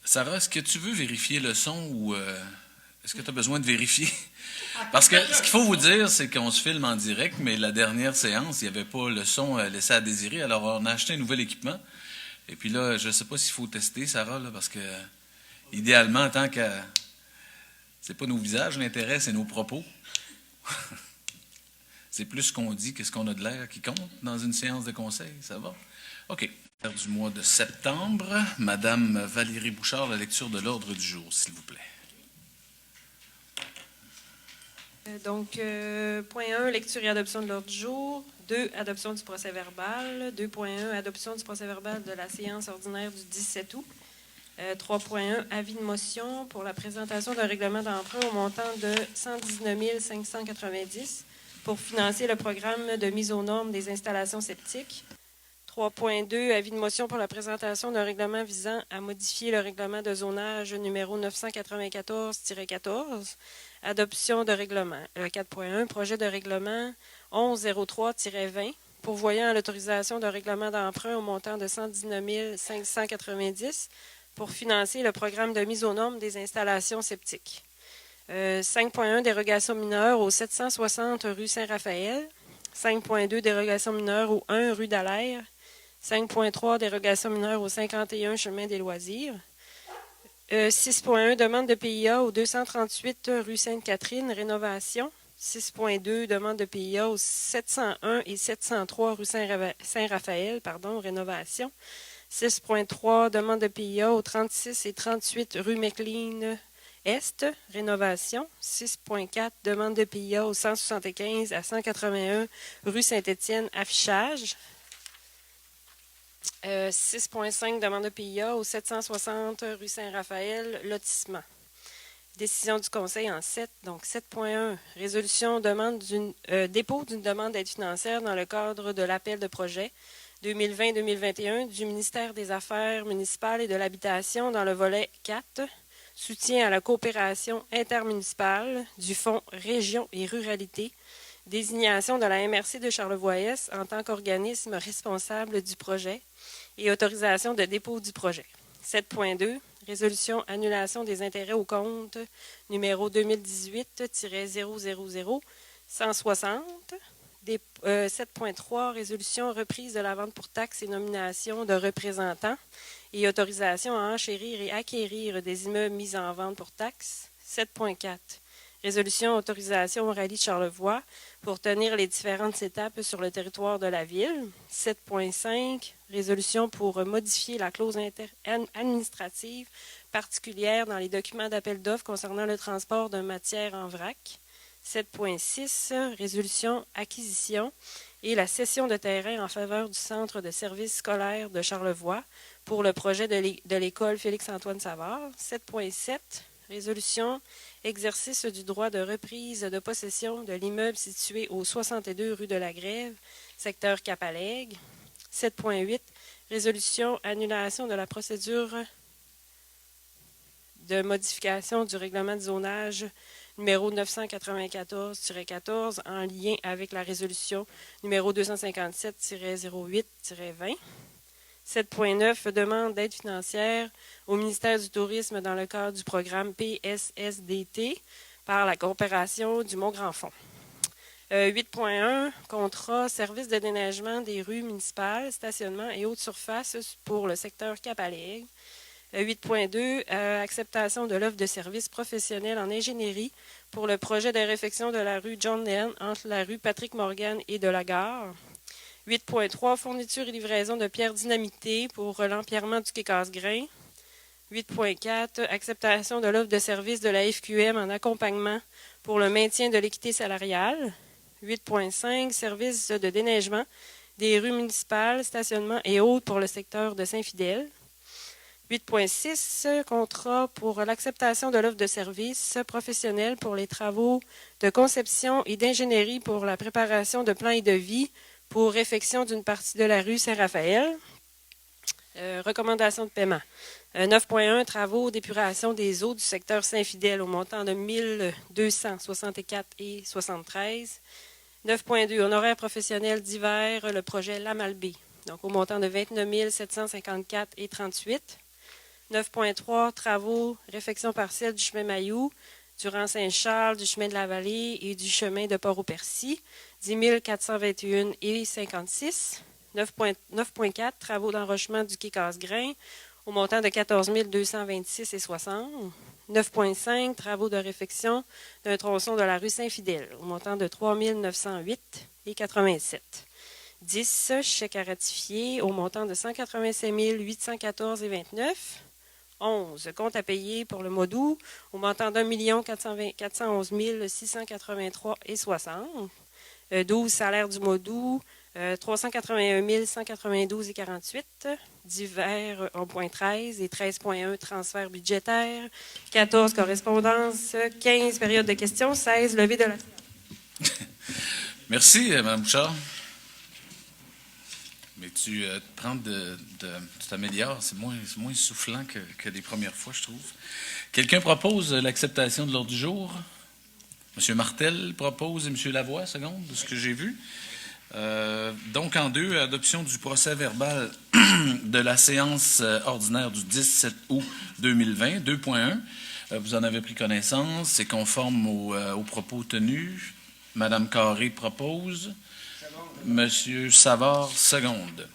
Sarah, est-ce que tu veux vérifier le son ou est-ce que tu as besoin de vérifier? Parce que ce qu'il faut vous dire, c'est qu'on se filme en direct, mais la dernière séance, il n'y avait pas le son laissé à désirer. Alors, on a acheté un nouvel équipement. Et puis là, je ne sais pas s'il faut tester, Sarah, là, parce que idéalement, tant que c'est pas nos visages, l'intérêt, c'est nos propos. C'est plus ce qu'on dit que ce qu'on a de l'air qui compte dans une séance de conseil. Ça va? OK. Du mois de septembre, Madame Valérie Bouchard, la lecture de l'ordre du jour, s'il vous plaît. Donc, point 1, lecture et adoption de l'ordre du jour. 2, adoption du procès-verbal. 2.1, adoption du procès-verbal de la séance ordinaire du 17 août. 3.1, avis de motion pour la présentation d'un règlement d'emprunt au montant de 119 590 pour financer le programme de mise aux normes des installations septiques. 3.2, avis de motion pour la présentation d'un règlement visant à modifier le règlement de zonage numéro 994-14. Adoption de règlement. 4.1, projet de règlement 1103-20, pourvoyant à l'autorisation d'un règlement d'emprunt au montant de 119 590 pour financer le programme de mise aux normes des installations septiques. 5.1, dérogation mineure au 760 rue Saint-Raphaël. 5.2, dérogation mineure au 1 rue Dallaire. 5.3, dérogation mineure au 51 chemin des Loisirs. 6.1, demande de PIA au 238 rue Sainte-Catherine, rénovation. 6.2, demande de PIA au 701 et 703 rue Saint-Raphaël, rénovation. 6.3, demande de PIA au 36 et 38 rue McLean-Est, rénovation. 6.4, demande de PIA au 175 à 181 rue Saint-Étienne, affichage. 6.5, demande de PIA au 760 rue Saint-Raphaël, lotissement. Décision du Conseil en 7. Donc 7.1, résolution dépôt d'une demande d'aide financière dans le cadre de l'appel de projet 2020-2021 du ministère des Affaires municipales et de l'Habitation dans le volet 4, soutien à la coopération intermunicipale du Fonds Région et Ruralité, désignation de la MRC de Charlevoix-Est en tant qu'organisme responsable du projet et autorisation de dépôt du projet. 7.2, résolution annulation des intérêts au compte numéro 2018-000 160. 7.3, résolution reprise de la vente pour taxes et nomination de représentants et autorisation à enchérir et acquérir des immeubles mis en vente pour taxes. 7.4, résolution autorisation au rallye de Charlevoix pour tenir les différentes étapes sur le territoire de la ville. 7.5, résolution pour modifier la clause administrative particulière dans les documents d'appel d'offres concernant le transport de matières en vrac. 7.6, résolution acquisition et la cession de terrain en faveur du Centre de services scolaires de Charlevoix pour le projet de l'école Félix-Antoine Savard. 7.7, résolution exercice du droit de reprise de possession de l'immeuble situé au 62 rue de la Grève, secteur Cap-Alègue. 7.8, résolution annulation de la procédure de modification du règlement de zonage numéro 994-14 en lien avec la résolution numéro 257-08-20. 7.9, demande d'aide financière au ministère du Tourisme dans le cadre du programme PSSDT par la coopération du Mont-Grand-Fond. 8.1, contrat service de déneigement des rues municipales, stationnement et haute surface pour le secteur Cap-Alègue. 8.2, acceptation de l'offre de services professionnels en ingénierie pour le projet de réfection de la rue John Lennon entre la rue Patrick Morgan et de la gare. 8.3, fourniture et livraison de pierres dynamitées pour l'empierrement du quai Casgrain. 8.4, acceptation de l'offre de service de la FQM en accompagnement pour le maintien de l'équité salariale. 8.5, service de déneigement des rues municipales, stationnement et autres pour le secteur de Saint-Fidèle. 8.6, contrat pour l'acceptation de l'offre de services professionnels pour les travaux de conception et d'ingénierie pour la préparation de plans et devis pour réfection d'une partie de la rue Saint-Raphaël. Recommandation de paiement. 9.1, travaux d'épuration des eaux du secteur Saint-Fidèle au montant de 1264,73. 9.2, honoraires professionnels d'hiver, le projet Lamalbé, donc au montant de 29 754,38. 9.3, travaux, réfection partielle du chemin Mailloux, du rang Saint-Charles, du chemin de la Vallée et du chemin de Port-au-Percy, 10 421,56. 9.4, travaux d'enrochement du quai Casgrain, au montant de 14 226,60. 9.5, travaux de réfection d'un tronçon de la rue Saint-Fidèle, au montant de 3 908,87. 10, chèques à ratifier, au montant de 185 814,29. 11, compte à payer pour le mois d'août, au montant d'1 411 683,60. 12, salaire du mois d'août, 381 192,48. Divers 1.13 et 13.1, transfert budgétaire. 14, correspondance. 15, période de questions. 16, levée de la séance. Merci, Mme Bouchard. Mais tu t'améliores, c'est moins soufflant que les premières fois, je trouve. Quelqu'un propose l'acceptation de l'ordre du jour? M. Martel propose et M. Lavoie, seconde, de ce que j'ai vu. Donc, en deux, adoption du procès verbal de la séance ordinaire du 17 août 2020, 2.1. Vous en avez pris connaissance, c'est conforme aux propos tenus. Mme Carré propose. Monsieur Savard, seconde.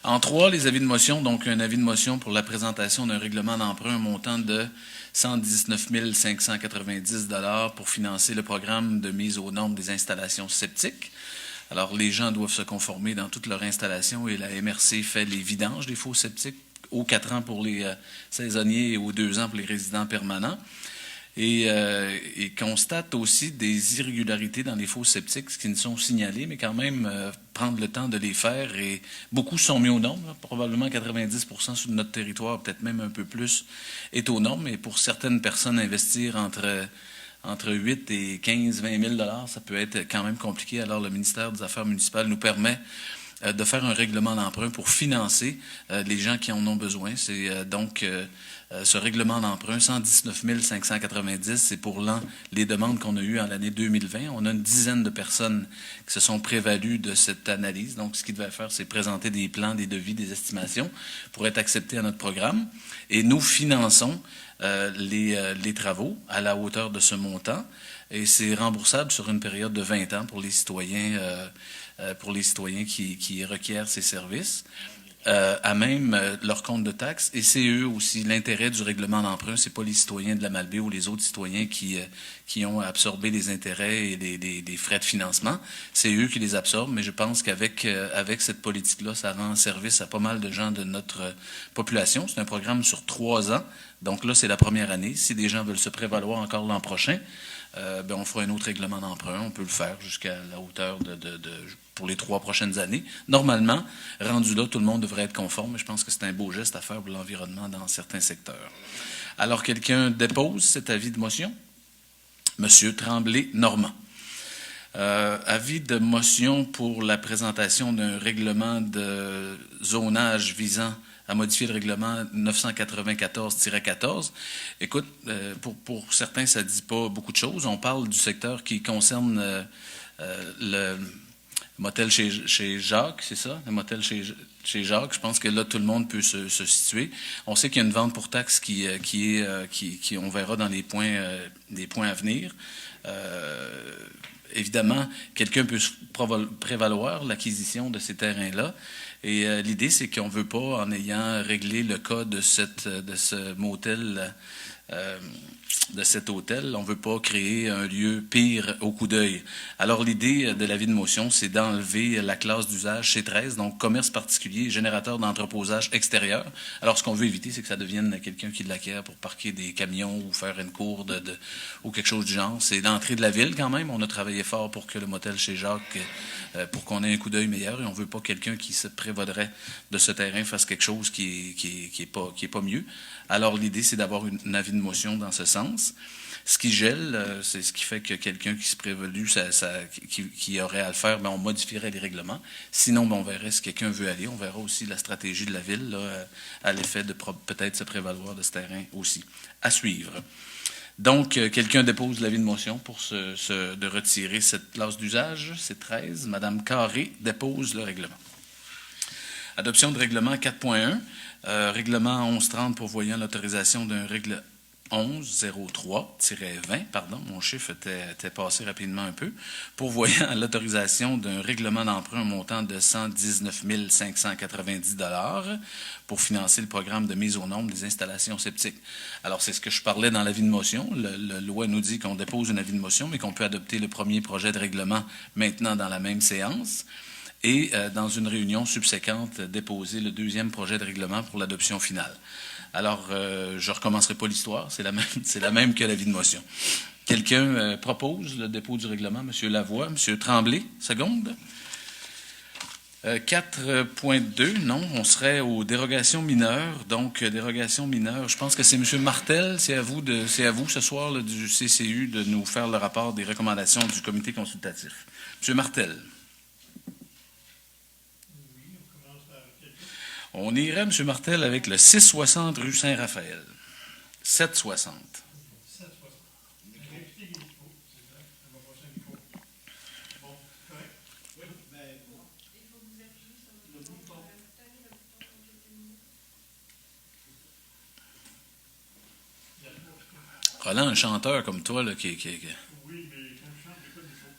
En 3, les avis de motion. Donc, un avis de motion pour la présentation d'un règlement d'emprunt montant de 119 590 $ pour financer le programme de mise aux normes des installations septiques. Alors, les gens doivent se conformer dans toute leur installation et la MRC fait les vidanges des fosses septiques aux 4 ans pour les saisonniers et aux 2 ans pour les résidents permanents. Et constate aussi des irrégularités dans les fosses septiques, ce qui ne sont signalées, mais quand même prendre le temps de les faire. Et beaucoup sont mis aux normes, là, probablement 90% sur notre territoire, peut-être même un peu plus, est aux normes. Et pour certaines personnes, investir entre 8 et 15, 20 000 $, ça peut être quand même compliqué. Alors, le ministère des Affaires municipales nous permet de faire un règlement d'emprunt pour financer les gens qui en ont besoin. C'est donc ce règlement d'emprunt, 119 590, c'est pour les demandes qu'on a eues en l'année 2020. On a une dizaine de personnes qui se sont prévalues de cette analyse. Donc, ce qu'ils devaient faire, c'est présenter des plans, des devis, des estimations pour être acceptés à notre programme. Et nous finançons les travaux à la hauteur de ce montant. Et c'est remboursable sur une période de 20 ans pour les citoyens qui requièrent ces services, à même leur compte de taxes. Et c'est eux aussi, l'intérêt du règlement d'emprunt, c'est pas les citoyens de la Malbaie ou les autres citoyens qui ont absorbé les intérêts et les frais de financement. C'est eux qui les absorbent, mais je pense qu'avec cette politique-là, ça rend service à pas mal de gens de notre population. C'est un programme sur 3 ans. Donc là, c'est la première année. Si des gens veulent se prévaloir encore l'an prochain, on fera un autre règlement d'emprunt. On peut le faire jusqu'à la hauteur pour les 3 prochaines années. Normalement, rendu là, tout le monde devrait être conforme. Je pense que c'est un beau geste à faire pour l'environnement dans certains secteurs. Alors, quelqu'un dépose cet avis de motion? Monsieur Tremblay-Normand. Avis de motion pour la présentation d'un règlement de zonage visant à modifier le règlement 994-14. Écoute, pour certains, ça ne dit pas beaucoup de choses. On parle du secteur qui concerne le motel chez Jacques, c'est ça? Le motel chez Jacques. Je pense que là, tout le monde peut se situer. On sait qu'il y a une vente pour taxe qui on verra dans les points à venir. Évidemment, quelqu'un peut prévaloir l'acquisition de ces terrains-là. Et l'idée, c'est qu'on ne veut pas, en ayant réglé le cas de ce motel, de cet hôtel, on ne veut pas créer un lieu pire au coup d'œil. Alors, l'idée de l'avis de motion, c'est d'enlever la classe d'usage C13, donc commerce particulier, générateur d'entreposage extérieur. Alors, ce qu'on veut éviter, c'est que ça devienne quelqu'un qui l'acquiert pour parquer des camions ou faire une cour ou quelque chose du genre. C'est l'entrée de la ville quand même. On a travaillé fort pour que le motel chez Jacques, pour qu'on ait un coup d'œil meilleur, et on ne veut pas quelqu'un qui se prévaudrait de ce terrain fasse quelque chose qui est pas mieux. Alors, l'idée, c'est d'avoir un avis de motion dans ce sens. Ce qui gèle, c'est ce qui fait que quelqu'un qui se prévalue, qui aurait à le faire, on modifierait les règlements. Sinon, on verrait si quelqu'un veut aller. On verra aussi la stratégie de la ville là, à l'effet de peut-être se prévaloir de ce terrain aussi. À suivre. Donc, quelqu'un dépose l'avis de motion pour de retirer cette classe d'usage. C'est 13. Madame Carré dépose le règlement. Adoption de règlement 4.1, règlement 1130 pourvoyant l'autorisation d'un règlement 1103-20, pardon, mon chiffre était passé rapidement un peu, pourvoyant l'autorisation d'un règlement d'emprunt montant de 119 590 $ pour financer le programme de mise au nombre des installations septiques. Alors, c'est ce que je parlais dans l'avis de motion. La loi nous dit qu'on dépose un avis de motion, mais qu'on peut adopter le premier projet de règlement maintenant dans la même séance et, dans une réunion subséquente, déposer le deuxième projet de règlement pour l'adoption finale. Alors, je ne recommencerai pas l'histoire, c'est la même que l'avis de motion. Quelqu'un propose le dépôt du règlement? M. Lavoie, M. Tremblay, seconde. 4.2, non, on serait aux dérogations mineures. Donc, dérogations mineures, je pense que c'est M. Martel, c'est à vous ce soir là, du CCU de nous faire le rapport des recommandations du comité consultatif. M. Martel. On irait, M. Martel, avec le 660 rue Saint-Raphaël. 760. Roland, un chanteur comme toi, là, qui... Oui, mais quand je chante, j'ai pas des choses.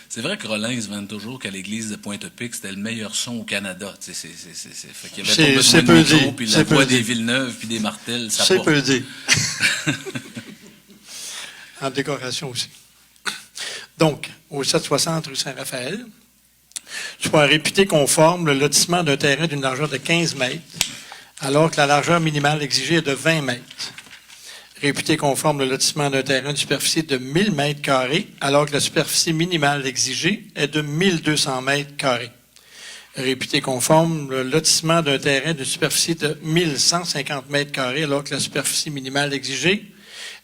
C'est vrai que Rollin se vante toujours qu'à l'église de Pointe-Pique, c'était le meilleur son au Canada. Fait qu'il y avait pas besoin de micro, puis la voix des Villeneuve, puis des Martel, ça c'est peu dit. En décoration aussi. Donc, au 760 rue Saint-Raphaël, soit réputé conforme le lotissement d'un terrain d'une largeur de 15 mètres, alors que la largeur minimale exigée est de 20 mètres. Réputé conforme le lotissement d'un terrain de superficie de 1000 mètres carrés, alors que la superficie minimale exigée est de 1200 mètres carrés. Réputé conforme le lotissement d'un terrain de superficie de 1150 mètres carrés, alors que la superficie minimale exigée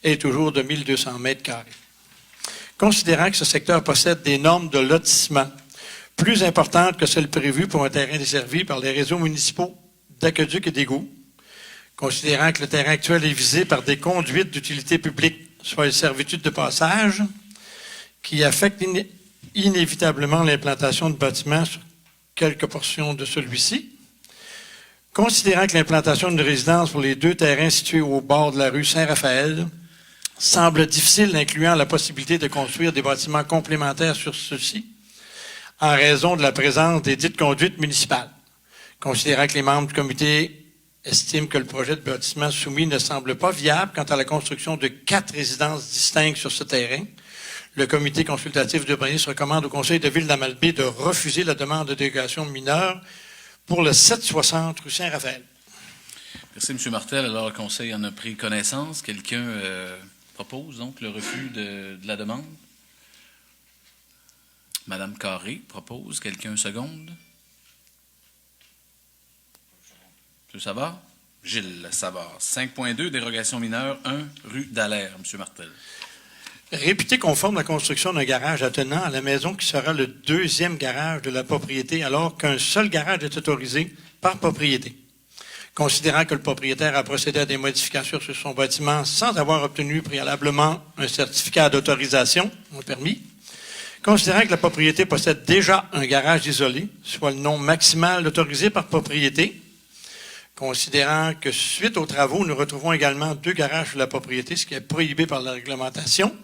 est toujours de 1200 mètres carrés. Considérant que ce secteur possède des normes de lotissement plus importantes que celles prévues pour un terrain desservi par les réseaux municipaux d'aqueducs et d'égouts, considérant que le terrain actuel est visé par des conduites d'utilité publique, soit les servitudes de passage, qui affectent inévitablement l'implantation de bâtiments sur quelques portions de celui-ci, considérant que l'implantation d'une résidence pour les deux terrains situés au bord de la rue Saint-Raphaël semble difficile, incluant la possibilité de construire des bâtiments complémentaires sur ceux-ci, en raison de la présence des dites conduites municipales, considérant que les membres du comité estime que le projet de bâtiment soumis ne semble pas viable quant à la construction de 4 résidences distinctes sur ce terrain. Le comité consultatif d'urbanisme recommande au conseil de ville d'Amalbaie de refuser la demande de dérogation mineure pour le 760 rue Saint-Raphaël. Merci, M. Martel. Alors, le conseil en a pris connaissance. Quelqu'un propose donc le refus de la demande? Mme Carré propose. Quelqu'un seconde? M. Savard? Gilles Savard. 5.2, dérogation mineure, 1, rue Dallaire. M. Martel. Réputé conforme la construction d'un garage attenant à la maison qui sera le deuxième garage de la propriété, alors qu'un seul garage est autorisé par propriété. Considérant que le propriétaire a procédé à des modifications sur son bâtiment sans avoir obtenu préalablement un certificat d'autorisation, un permis, considérant que la propriété possède déjà un garage isolé, soit le nombre maximal autorisé par propriété, considérant que suite aux travaux, nous retrouvons également 2 garages sur la propriété, ce qui est prohibé par la réglementation.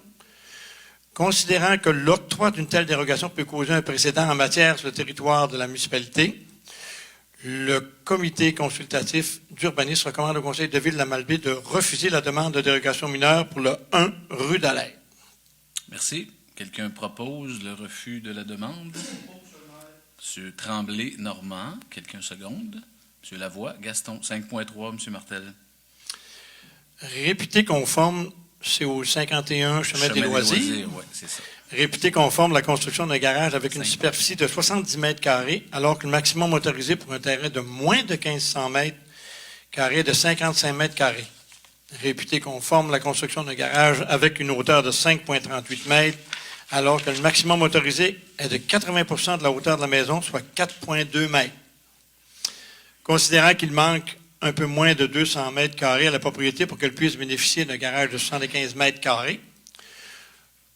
Considérant que l'octroi d'une telle dérogation peut causer un précédent en matière sur le territoire de la municipalité, le comité consultatif d'urbanisme recommande au conseil de ville de la Malbaie de refuser la demande de dérogation mineure pour le 1 rue Dallaire. Merci. Quelqu'un propose le refus de la demande? M. Tremblay-Normand. Quelqu'un seconde? M. Lavoie, Gaston, 5.3, M. Martel. Réputé conforme, c'est au 51 Chemin des Loisirs. Oui, c'est ça. Réputé conforme la construction d'un garage avec une superficie de 70 mètres carrés, alors que le maximum autorisé pour un terrain de moins de 1500 mètres carrés est de 55 mètres carrés. Réputé conforme la construction d'un garage avec une hauteur de 5,38 mètres, alors que le maximum autorisé est de 80% de la hauteur de la maison, soit 4,2 mètres. Considérant qu'il manque un peu moins de 200 mètres carrés à la propriété pour qu'elle puisse bénéficier d'un garage de 75 mètres carrés,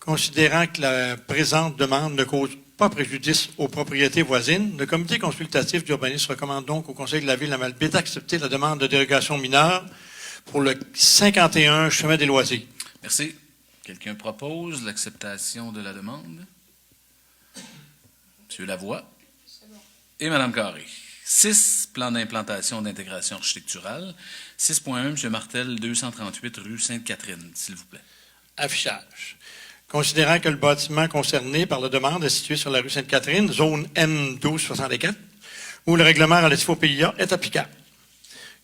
Considérant que la présente demande ne cause pas préjudice aux propriétés voisines, le comité consultatif d'urbanisme recommande donc au Conseil de la Ville de la Malbaie d'accepter la demande de dérogation mineure pour le 51 chemin des Loisirs. Merci. Quelqu'un propose l'acceptation de la demande? Monsieur Lavoie et Mme Carré. 6, plan d'implantation d'intégration architecturale. 6.1, M. Martel, 238 rue Sainte-Catherine, s'il vous plaît. Affichage. Considérant que le bâtiment concerné par la demande est situé sur la rue Sainte-Catherine, zone M1264, où le règlement relatif au PIA est applicable.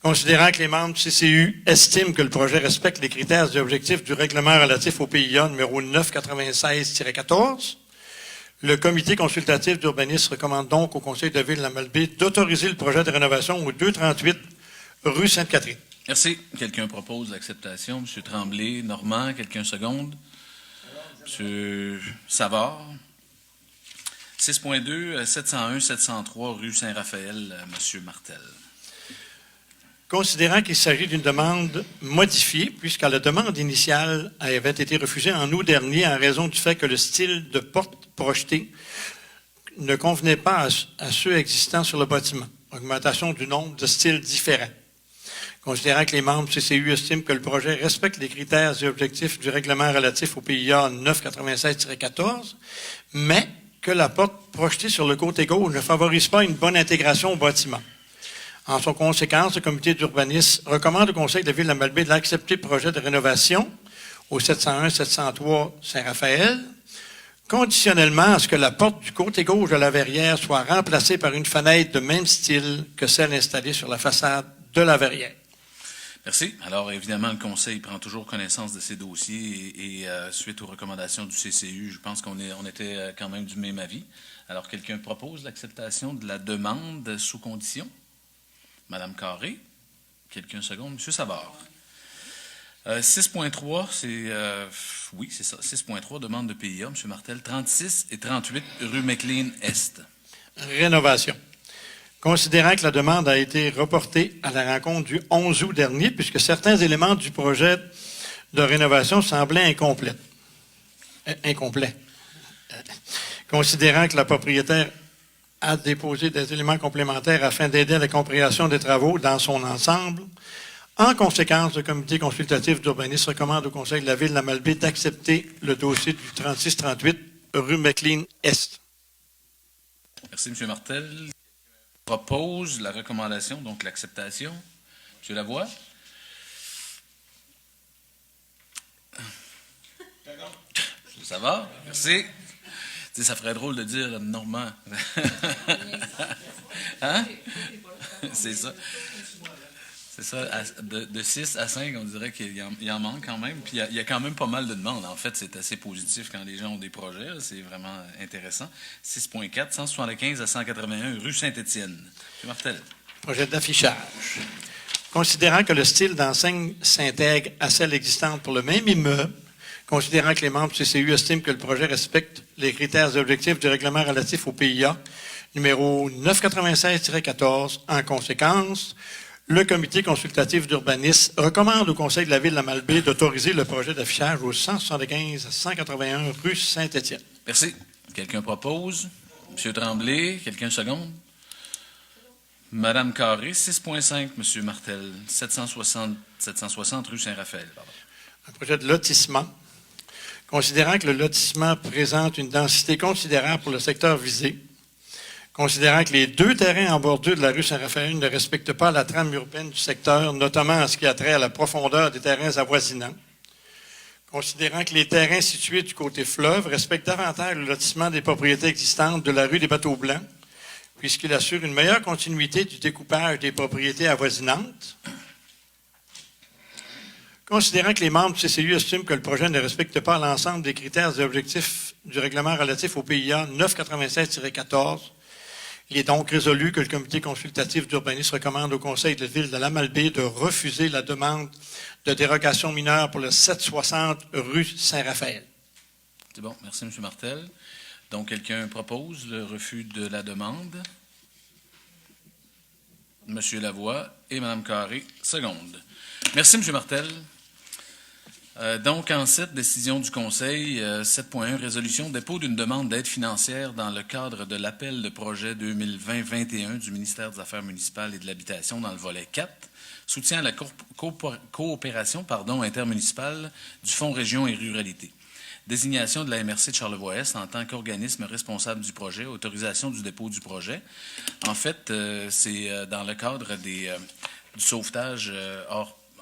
Considérant que les membres du CCU estiment que le projet respecte les critères et objectifs du règlement relatif au PIA numéro 996-14, le comité consultatif d'urbanisme recommande donc au Conseil de la Ville de la Malbaie d'autoriser le projet de rénovation au 238 rue Sainte-Catherine. Merci. Quelqu'un propose l'acceptation? M. Tremblay, Normand, quelqu'un seconde? M. Savard. 6.2, 701-703 rue Saint-Raphaël, M. Martel. Considérant qu'il s'agit d'une demande modifiée, puisque la demande initiale avait été refusée en août dernier en raison du fait que le style de porte projetée ne convenait pas à ceux existants sur le bâtiment. Augmentation du nombre de styles différents. Considérant que les membres du CCU estiment que le projet respecte les critères et objectifs du règlement relatif au PIA 996-14, mais que la porte projetée sur le côté gauche ne favorise pas une bonne intégration au bâtiment. En son conséquence, le comité d'urbanisme recommande au Conseil de la Ville de la Malbaie d'accepter le projet de rénovation au 701-703 Saint-Raphaël, conditionnellement à ce que la porte du côté gauche de la verrière soit remplacée par une fenêtre de même style que celle installée sur la façade de la verrière. Merci. Alors, évidemment, le Conseil prend toujours connaissance de ces dossiers et suite aux recommandations du CCU, je pense qu'on était quand même du même avis. Alors, quelqu'un propose l'acceptation de la demande sous condition? Madame Carré. Quelqu'un seconde? Monsieur Savard. 6.3, oui, c'est ça. 6.3, demande de PIA, M. Martel, 36 et 38 rue McLean-Est. Rénovation. Considérant que la demande a été reportée à la rencontre du 11 août dernier, puisque certains éléments du projet de rénovation semblaient incomplets. Considérant que la propriétaire a déposé des éléments complémentaires afin d'aider à la compréhension des travaux dans son ensemble, en conséquence, le comité consultatif d'urbanisme recommande au Conseil de la Ville de la Malbaie d'accepter le dossier du 36-38 rue McLean-Est. Merci, M. Martel. Propose la recommandation, donc l'acceptation. M. Lavoie. Ça va? Merci. Tu sais, ça ferait drôle de dire Normand. Hein? C'est ça. C'est ça. De 6 à 5, on dirait qu'il en manque quand même. Puis il y a quand même pas mal de demandes. En fait, c'est assez positif quand les gens ont des projets. C'est vraiment intéressant. 6.4, 175 à 181 rue Saint-Étienne. M. Martel. Projet d'affichage. Considérant que le style d'enseigne s'intègre à celle existante pour le même immeuble, considérant que les membres du CCU estiment que le projet respecte les critères et objectifs du règlement relatif au PIA, numéro 996-14, en conséquence, le comité consultatif d'urbanisme recommande au Conseil de la Ville de la Malbaie d'autoriser le projet d'affichage au 175 à 181 rue Saint-Étienne. Merci. Quelqu'un propose? M. Tremblay, quelqu'un seconde? Madame Carré, 6.5, M. Martel, 760 rue Saint-Raphaël. Un projet de lotissement. Considérant que le lotissement présente une densité considérable pour le secteur visé, considérant que les 2 terrains en bordure de la rue Saint-Raphaël ne respectent pas la trame urbaine du secteur, notamment en ce qui a trait à la profondeur des terrains avoisinants, considérant que les terrains situés du côté fleuve respectent davantage le lotissement des propriétés existantes de la rue des Bateaux Blancs, puisqu'il assure une meilleure continuité du découpage des propriétés avoisinantes, considérant que les membres du CCU estiment que le projet ne respecte pas l'ensemble des critères et objectifs du règlement relatif au PIA 996-14, il est donc résolu que le comité consultatif d'urbanisme recommande au Conseil de ville de la Malbaie de refuser la demande de dérogation mineure pour le 760 rue Saint-Raphaël. C'est bon, merci M. Martel. Donc, quelqu'un propose le refus de la demande? M. Lavoie et Mme Carré, seconde. Merci, M. Martel. Donc, en cette décision du Conseil, 7.1, résolution, dépôt d'une demande d'aide financière dans le cadre de l'appel de projet 2020-21 du ministère des Affaires municipales et de l'Habitation dans le volet 4, soutien à la coopération intermunicipale du Fonds Région et Ruralité. Désignation de la MRC de Charlevoix-Est en tant qu'organisme responsable du projet, autorisation du dépôt du projet. En fait, c'est dans le cadre du sauvetage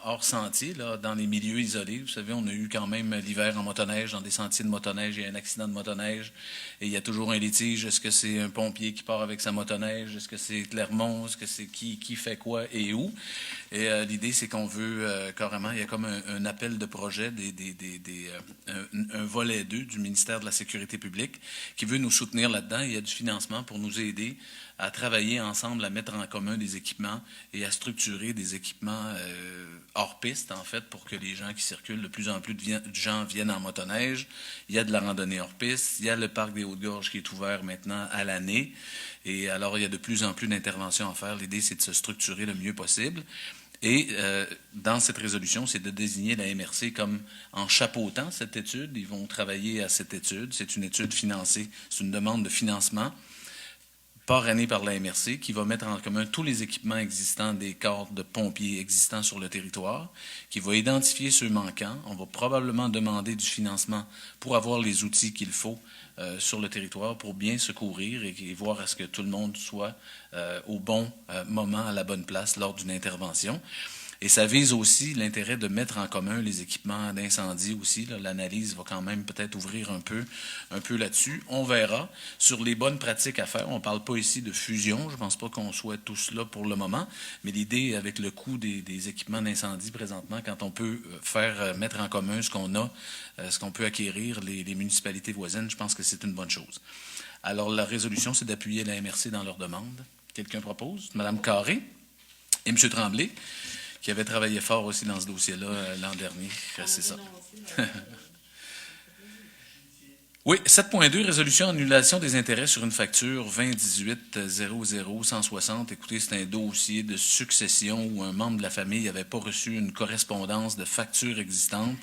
hors sentier, là, dans les milieux isolés. Vous savez, on a eu quand même l'hiver en motoneige, dans des sentiers de motoneige, il y a un accident de motoneige et il y a toujours un litige. Est-ce que c'est un pompier qui part avec sa motoneige? Est-ce que c'est Clermont? Est-ce que c'est qui fait quoi et où? Et l'idée, c'est qu'on veut carrément, il y a comme un appel de projet, un volet 2 du ministère de la Sécurité publique qui veut nous soutenir là-dedans. Il y a du financement pour nous aider à travailler ensemble, à mettre en commun des équipements et à structurer des équipements hors piste, en fait, pour que les gens qui circulent, de plus en plus de gens viennent en motoneige. Il y a de la randonnée hors piste. Il y a le parc des Hautes-Gorges qui est ouvert maintenant à l'année. Et alors, il y a de plus en plus d'interventions à faire. L'idée, c'est de se structurer le mieux possible. Et dans cette résolution, c'est de désigner la MRC comme en chapeautant cette étude. Ils vont travailler à cette étude. C'est une étude financée. C'est une demande de financement parrainé par la MRC, qui va mettre en commun tous les équipements existants des corps de pompiers existants sur le territoire, qui va identifier ceux manquants. On va probablement demander du financement pour avoir les outils qu'il faut sur le territoire pour bien secourir et voir à ce que tout le monde soit au bon moment, à la bonne place lors d'une intervention. Et ça vise aussi l'intérêt de mettre en commun les équipements d'incendie aussi. L'analyse va quand même peut-être ouvrir un peu là-dessus. On verra. Sur les bonnes pratiques à faire, on ne parle pas ici de fusion. Je ne pense pas qu'on soit tous là pour le moment. Mais l'idée, avec le coût des équipements d'incendie présentement, quand on peut mettre en commun ce qu'on a, ce qu'on peut acquérir, les municipalités voisines, je pense que c'est une bonne chose. Alors, la résolution, c'est d'appuyer la MRC dans leur demande. Quelqu'un propose? Mme Carré et M. Tremblay, qui avait travaillé fort aussi dans ce dossier-là l'an dernier. C'est ça. Oui, 7.2, résolution annulation des intérêts sur une facture 2018-00-160. Écoutez, c'est un dossier de succession où un membre de la famille n'avait pas reçu une correspondance de facture existante.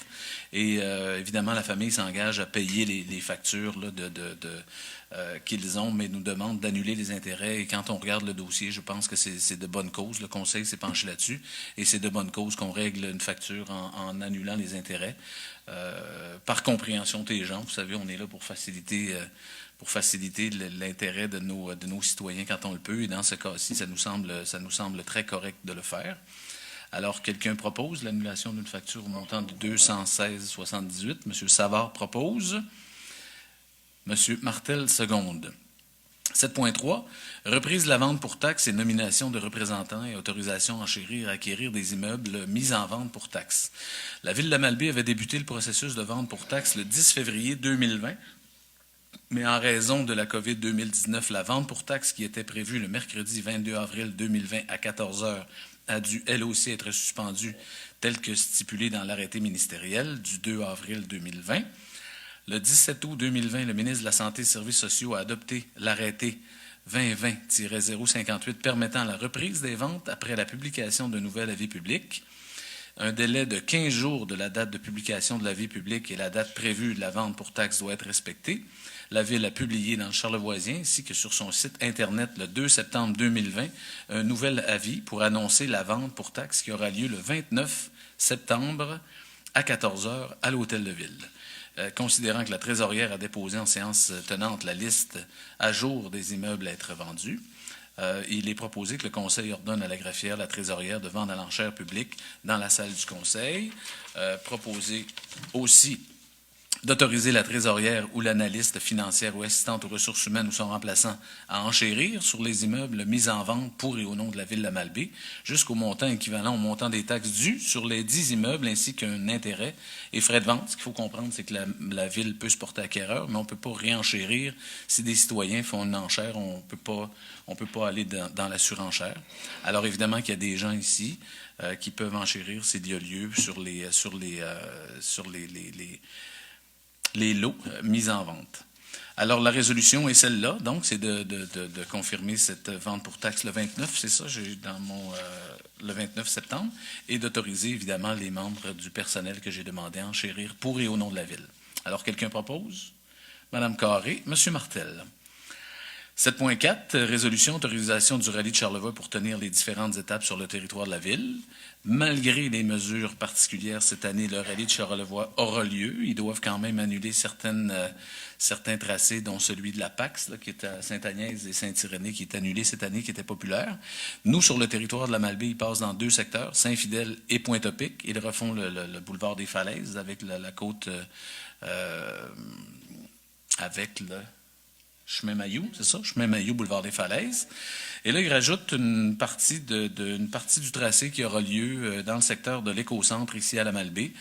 Et évidemment, la famille s'engage à payer les factures là, qu'ils ont, mais nous demande d'annuler les intérêts. Et quand on regarde le dossier, je pense que c'est de bonne cause. Le Conseil s'est penché là-dessus. Et c'est de bonne cause qu'on règle une facture en annulant les intérêts. Par compréhension des gens, vous savez, on est là pour faciliter l'intérêt de nos citoyens quand on le peut. Et dans ce cas-ci, ça nous semble très correct de le faire. Alors, quelqu'un propose l'annulation d'une facture au montant de 216,78. M. Savard propose. M. Martel seconde. 7.3. Reprise de la vente pour taxes et nomination de représentants et autorisation à enchérir et acquérir des immeubles mis en vente pour taxes. La Ville de la Malbaie avait débuté le processus de vente pour taxes le 10 février 2020, mais en raison de la COVID-2019, la vente pour taxes qui était prévue le mercredi 22 avril 2020 à 14 heures a dû elle aussi être suspendue tel que stipulé dans l'arrêté ministériel du 2 avril 2020. Le 17 août 2020, le ministre de la Santé et des Services sociaux a adopté l'arrêté 2020-058 permettant la reprise des ventes après la publication d'un nouvel avis public. Un délai de 15 jours de la date de publication de l'avis public et la date prévue de la vente pour taxes doit être respectée. La Ville a publié dans le Charlevoisien ainsi que sur son site Internet le 2 septembre 2020 un nouvel avis pour annoncer la vente pour taxes qui aura lieu le 29 septembre à 14 heures à l'Hôtel de Ville. Considérant que la trésorière a déposé en séance tenante la liste à jour des immeubles à être vendus, il est proposé que le Conseil ordonne à la greffière, la trésorière, de vendre à l'enchère publique dans la salle du Conseil. Proposé aussi d'autoriser la trésorière ou l'analyste financière ou assistante aux ressources humaines ou son remplaçant à enchérir sur les immeubles mis en vente pour et au nom de la Ville de la Malbaie jusqu'au montant équivalent au montant des taxes dues sur les 10 immeubles ainsi qu'un intérêt et frais de vente. Ce qu'il faut comprendre, c'est que la Ville peut se porter acquéreur, mais on ne peut pas réenchérir. Si des citoyens font une enchère, on peut pas aller dans la surenchère. Alors évidemment qu'il y a des gens ici qui peuvent enchérir s'il y a lieu sur les lots mis en vente. Alors, la résolution est celle-là. Donc, c'est de confirmer cette vente pour taxe le 29, c'est ça, j'ai dans mon le 29 septembre, et d'autoriser, évidemment, les membres du personnel que j'ai demandé à enchérir pour et au nom de la Ville. Alors, quelqu'un propose? Madame Carré. Monsieur Martel. 7.4, résolution autorisation du rallye de Charlevoix pour tenir les différentes étapes sur le territoire de la Ville. Malgré les mesures particulières cette année, le rallye de Charlevoix aura lieu. Ils doivent quand même annuler certains tracés, dont celui de la Pax, là, qui est à Sainte-Agnès et Saint-Irénée, qui est annulé cette année, qui était populaire. Nous, sur le territoire de la Malbaie, ils passent dans 2 secteurs, Saint-Fidèle et Pointe-au-Pic. Ils refont le boulevard des Falaises avec la côte avec le chemin Mailloux, c'est ça? Chemin Mailloux, boulevard des Falaises. Et là, il rajoute une partie du tracé qui aura lieu dans le secteur de l'écocentre ici à la Malbaie.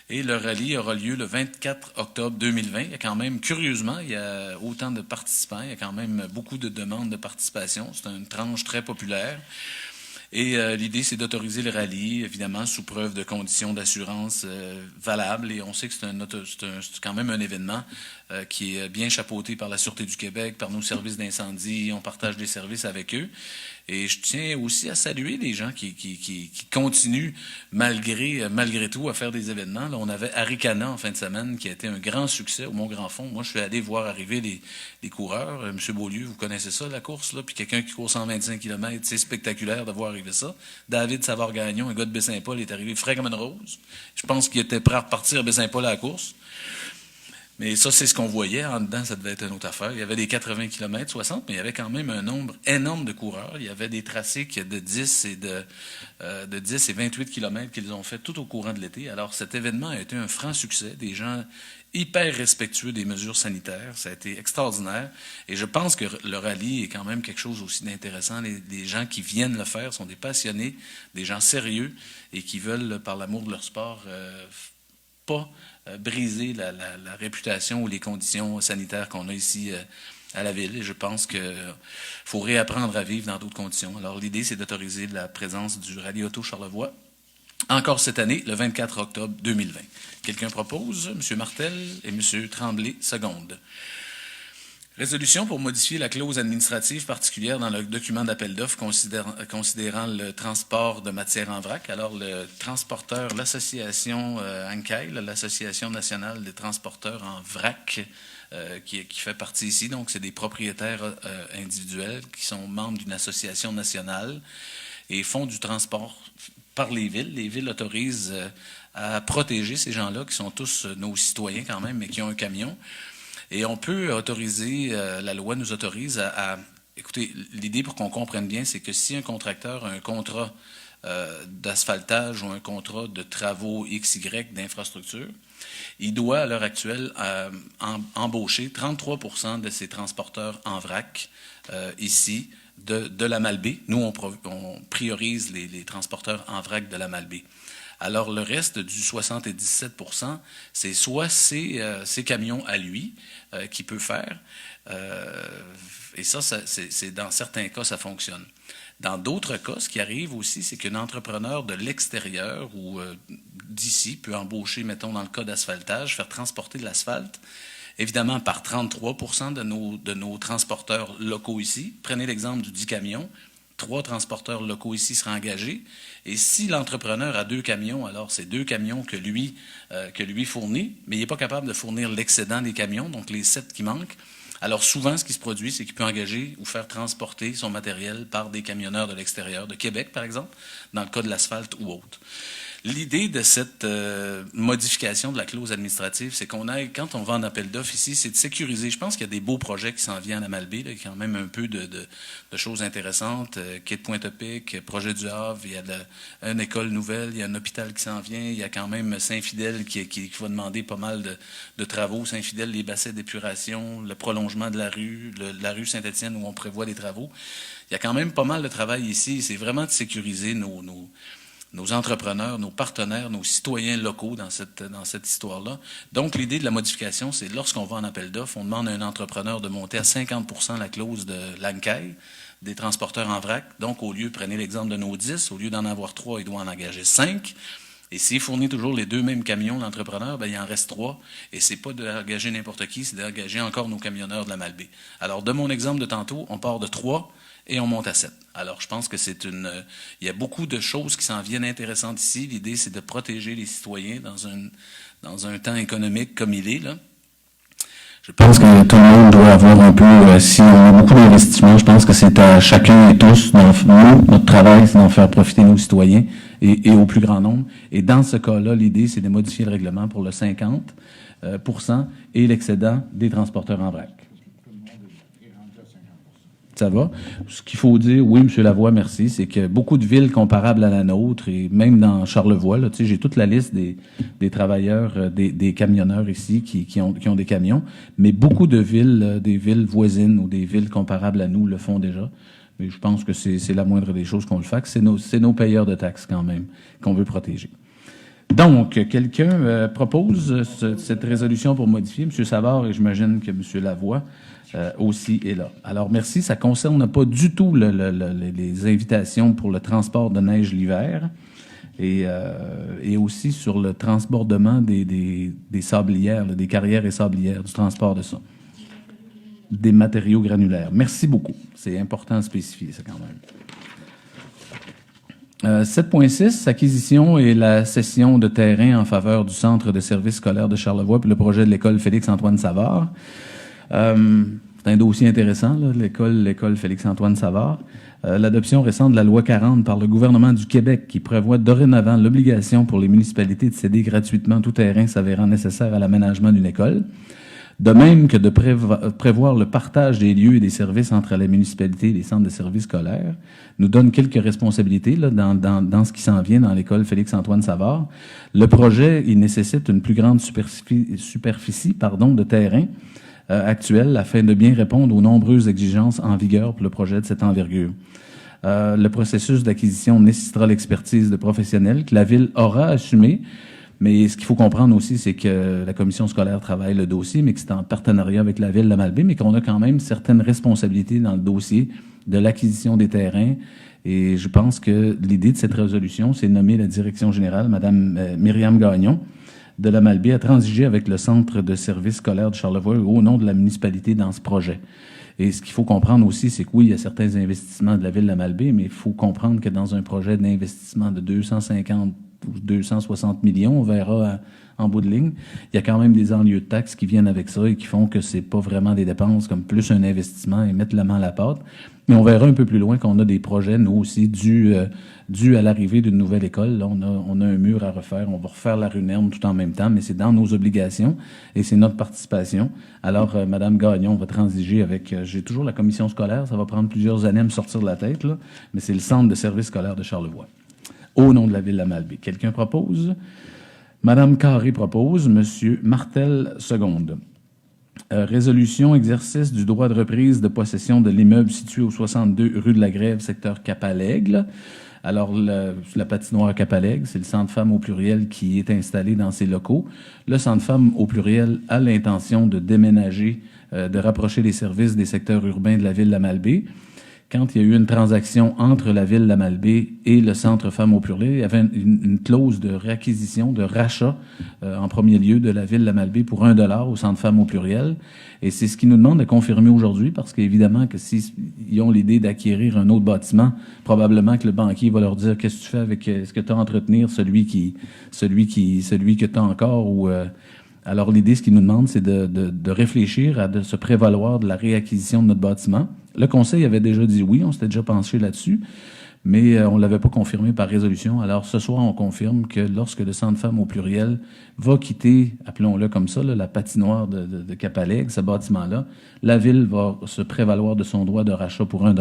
Et le rallye aura lieu le 24 octobre 2020. Il y a quand même, curieusement, il y a autant de participants. Il y a quand même beaucoup de demandes de participation. C'est une tranche très populaire. Et l'idée, c'est d'autoriser le rallye, évidemment, sous preuve de conditions d'assurance valables. Et on sait que c'est quand même un événement qui est bien chapeauté par la Sûreté du Québec, par nos services d'incendie. On partage des services avec eux. Et je tiens aussi à saluer les gens qui continuent, malgré tout, à faire des événements. Là, on avait Arikana en fin de semaine, qui a été un grand succès au Mont-Grand-Fond. Moi, je suis allé voir arriver les coureurs. M. Beaulieu, vous connaissez ça, la course, là? Puis quelqu'un qui court 125 km, c'est spectaculaire de voir arriver ça. David Savard-Gagnon, un gars de Baie-Saint-Paul, est arrivé frais comme une rose. Je pense qu'il était prêt à repartir à Baie-Saint-Paul à la course. Mais ça, c'est ce qu'on voyait. En dedans, ça devait être une autre affaire. Il y avait des 80 km, 60, mais il y avait quand même un nombre énorme de coureurs. Il y avait des tracés de 10 et 28 km qu'ils ont fait tout au courant de l'été. Alors, cet événement a été un franc succès. Des gens hyper respectueux des mesures sanitaires. Ça a été extraordinaire. Et je pense que le rallye est quand même quelque chose aussi d'intéressant. Les gens qui viennent le faire sont des passionnés, des gens sérieux et qui veulent, par l'amour de leur sport, pas briser la réputation ou les conditions sanitaires qu'on a ici à la Ville. Et je pense qu'il faut réapprendre à vivre dans d'autres conditions. Alors, l'idée, c'est d'autoriser la présence du rallye auto Charlevoix encore cette année, le 24 octobre 2020. Quelqu'un propose? M. Martel et M. Tremblay, seconde. Résolution pour modifier la clause administrative particulière dans le document d'appel d'offres considérant le transport de matières en vrac. Alors, le transporteur, l'association ANCAI, l'Association nationale des transporteurs en vrac, qui fait partie ici, donc c'est des propriétaires individuels qui sont membres d'une association nationale et font du transport par les villes. Les villes autorisent à protéger ces gens-là, qui sont tous nos citoyens quand même, mais qui ont un camion. Et on peut autoriser, la loi nous autorise écoutez, l'idée pour qu'on comprenne bien, c'est que si un contracteur a un contrat d'asphaltage ou un contrat de travaux XY d'infrastructure, il doit à l'heure actuelle embaucher 33 de ses transporteurs en vrac ici de la Malbaie. Nous, on priorise les transporteurs en vrac de la Malbaie. Alors, le reste du 77 c'est soit ses camions à lui qu'il peut faire, et ça c'est dans certains cas, ça fonctionne. Dans d'autres cas, ce qui arrive aussi, c'est qu'un entrepreneur de l'extérieur ou d'ici peut embaucher, mettons dans le cas d'asphaltage, faire transporter de l'asphalte, évidemment par 33 de nos transporteurs locaux ici. Prenez l'exemple du 10 camions. 3 transporteurs locaux ici seraient engagés. Et si l'entrepreneur a 2 camions, alors c'est 2 camions que lui fournit, mais il n'est pas capable de fournir l'excédent des camions, donc les 7 qui manquent. Alors souvent, ce qui se produit, c'est qu'il peut engager ou faire transporter son matériel par des camionneurs de l'extérieur, de Québec par exemple, dans le cas de l'asphalte ou autre. L'idée de cette modification de la clause administrative, c'est quand on va en appel d'offres ici, c'est de sécuriser. Je pense qu'il y a des beaux projets qui s'en viennent à Malbaie, là, il y a quand même un peu de choses intéressantes. Quai de Pointe-au-Pic, projet du Havre, il y a une école nouvelle, il y a un hôpital qui s'en vient, il y a quand même Saint-Fidèle qui va demander pas mal de travaux. Saint-Fidèle, les bassins d'épuration, le prolongement de la rue Saint-Étienne où on prévoit des travaux. Il y a quand même pas mal de travail ici. C'est vraiment de sécuriser nos entrepreneurs, nos partenaires, nos citoyens locaux dans cette histoire-là. Donc, l'idée de la modification, c'est lorsqu'on va en appel d'offres, on demande à un entrepreneur de monter à 50 la clause de l'ANCAI, des transporteurs en vrac. Donc, prenez l'exemple de nos 10, au lieu d'en avoir 3, il doit en engager 5. Et s'il fournit toujours les 2 mêmes camions, l'entrepreneur, ben, il en reste 3. Et c'est pas d'engager n'importe qui, c'est d'engager encore nos camionneurs de la Malbaie. Alors, de mon exemple de tantôt, on part de 3 et on monte à 7. Alors, je pense que il y a beaucoup de choses qui s'en viennent intéressantes ici. L'idée, c'est de protéger les citoyens dans un temps économique comme il est, là. Je pense que tout le monde doit avoir un peu, si on a beaucoup d'investissements, je pense que c'est à chacun et tous, notre travail, c'est d'en faire profiter nos citoyens et au plus grand nombre. Et dans ce cas-là, l'idée, c'est de modifier le règlement pour le 50% et l'excédent des transporteurs en vrac. Ça va. Ce qu'il faut dire, oui, M. Lavoie, merci, c'est que beaucoup de villes comparables à la nôtre, et même dans Charlevoix, là, j'ai toute la liste des travailleurs, des camionneurs ici qui ont des camions, mais beaucoup de villes, des villes voisines ou des villes comparables à nous le font déjà. Mais je pense que c'est la moindre des choses qu'on le fasse. C'est nos payeurs de taxes quand même qu'on veut protéger. Donc, quelqu'un propose cette résolution pour modifier. M. Savard, et j'imagine que M. Lavoie aussi est là. Alors, merci. Ça ne concerne pas du tout les invitations pour le transport de neige l'hiver et aussi sur le transbordement des sablières, des carrières et sablières, du transport de ça. Des matériaux granulaires. Merci beaucoup. C'est important à spécifier, ça, quand même. 7.6, acquisition et la cession de terrain en faveur du Centre de services scolaires de Charlevoix puis le projet de l'école Félix-Antoine Savard. C'est un dossier intéressant, là, l'école Félix-Antoine Savard. L'adoption récente de la loi 40 par le gouvernement du Québec qui prévoit dorénavant l'obligation pour les municipalités de céder gratuitement tout terrain s'avérant nécessaire à l'aménagement d'une école. De même que de prévoir le partage des lieux et des services entre la municipalité et les centres de services scolaires, nous donne quelques responsabilités là, dans ce qui s'en vient dans l'école Félix-Antoine Savard. Le projet, il nécessite une plus grande superficie de terrain actuel afin de bien répondre aux nombreuses exigences en vigueur pour le projet de cette envergure. Le processus d'acquisition nécessitera l'expertise de professionnels que la Ville aura assumé. Mais ce qu'il faut comprendre aussi, c'est que la commission scolaire travaille le dossier, mais que c'est en partenariat avec la Ville de Malbaie, mais qu'on a quand même certaines responsabilités dans le dossier de l'acquisition des terrains. Et je pense que l'idée de cette résolution, c'est de nommer la direction générale, Mme Myriam Gagnon, de la Malbaie, à transiger avec le Centre de services scolaires de Charlevoix au nom de la municipalité dans ce projet. Et ce qu'il faut comprendre aussi, c'est que oui, il y a certains investissements de la Ville de la Malbaie, mais il faut comprendre que dans un projet d'investissement de 250 ou 260 millions, on verra en bout de ligne. Il y a quand même des enlieux de taxes qui viennent avec ça et qui font que c'est pas vraiment des dépenses comme plus un investissement et mettre la main à la pâte. Mais on verra un peu plus loin qu'on a des projets, nous aussi, dus à l'arrivée d'une nouvelle école. Là, on a un mur à refaire. On va refaire la rue Nerne tout en même temps, mais c'est dans nos obligations et c'est notre participation. Alors, Mme Gagnon va transiger avec... j'ai toujours la commission scolaire. Ça va prendre plusieurs années à me sortir de la tête, là, mais c'est le Centre de services scolaires de Charlevoix, au nom de la Ville de la Malbaie. Quelqu'un propose? Madame Carré propose. Monsieur Martel seconde. Résolution, exercice du droit de reprise de possession de l'immeuble situé au 62 rue de la Grève, secteur Cap-à-l'Aigle. Alors, la patinoire Cap-à-l'Aigle, c'est le Centre Femmes au pluriel qui est installé dans ces locaux. Le Centre Femmes au pluriel a l'intention de déménager, de rapprocher les services des secteurs urbains de la Ville de la Malbaie. Quand il y a eu une transaction entre la Ville de la Malbaie et le Centre Femmes au pluriel, il y avait une clause de réacquisition, de rachat, en premier lieu, de la Ville de la Malbaie pour $1 au Centre Femmes au pluriel. Et c'est ce qu'ils nous demandent de confirmer aujourd'hui, parce qu'évidemment que s'ils ont l'idée d'acquérir un autre bâtiment, probablement que le banquier va leur dire « Qu'est-ce que tu fais avec ce que tu as à entretenir, celui que tu as encore » ou alors, l'idée, ce qu'ils nous demandent, c'est de réfléchir de se prévaloir de la réacquisition de notre bâtiment. Le Conseil avait déjà dit oui, on s'était déjà penché là-dessus, mais on ne l'avait pas confirmé par résolution. Alors, ce soir, on confirme que lorsque le Centre Femmes au pluriel va quitter, appelons-le comme ça, là, la patinoire de Cap-à-l'Aigle, ce bâtiment-là, la Ville va se prévaloir de son droit de rachat pour $1.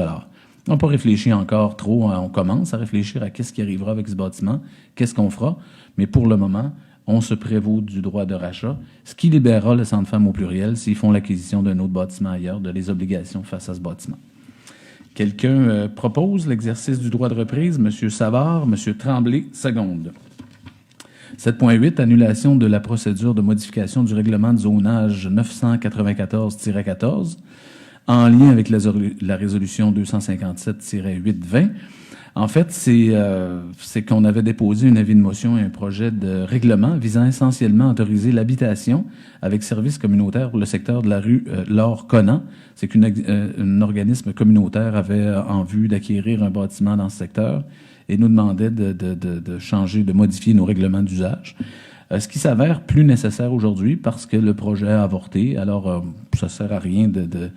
On n'a pas réfléchi encore trop. On commence à réfléchir à qu'est-ce qui arrivera avec ce bâtiment, qu'est-ce qu'on fera, mais pour le moment, on se prévaut du droit de rachat, ce qui libérera le Centre Femmes au pluriel s'ils font l'acquisition d'un autre bâtiment ailleurs, de les obligations face à ce bâtiment. Quelqu'un propose l'exercice du droit de reprise? M. Savard, M. Tremblay, seconde. 7.8, annulation de la procédure de modification du règlement de zonage 994-14, en lien avec la résolution 257-820, En fait, c'est qu'on avait déposé un avis de motion et un projet de règlement visant essentiellement à autoriser l'habitation avec services communautaires pour le secteur de la rue Laure-Conan. C'est qu'un organisme communautaire avait en vue d'acquérir un bâtiment dans ce secteur et nous demandait de changer, de modifier nos règlements d'usage. Ce qui s'avère plus nécessaire aujourd'hui parce que le projet a avorté. Alors, ça sert à rien de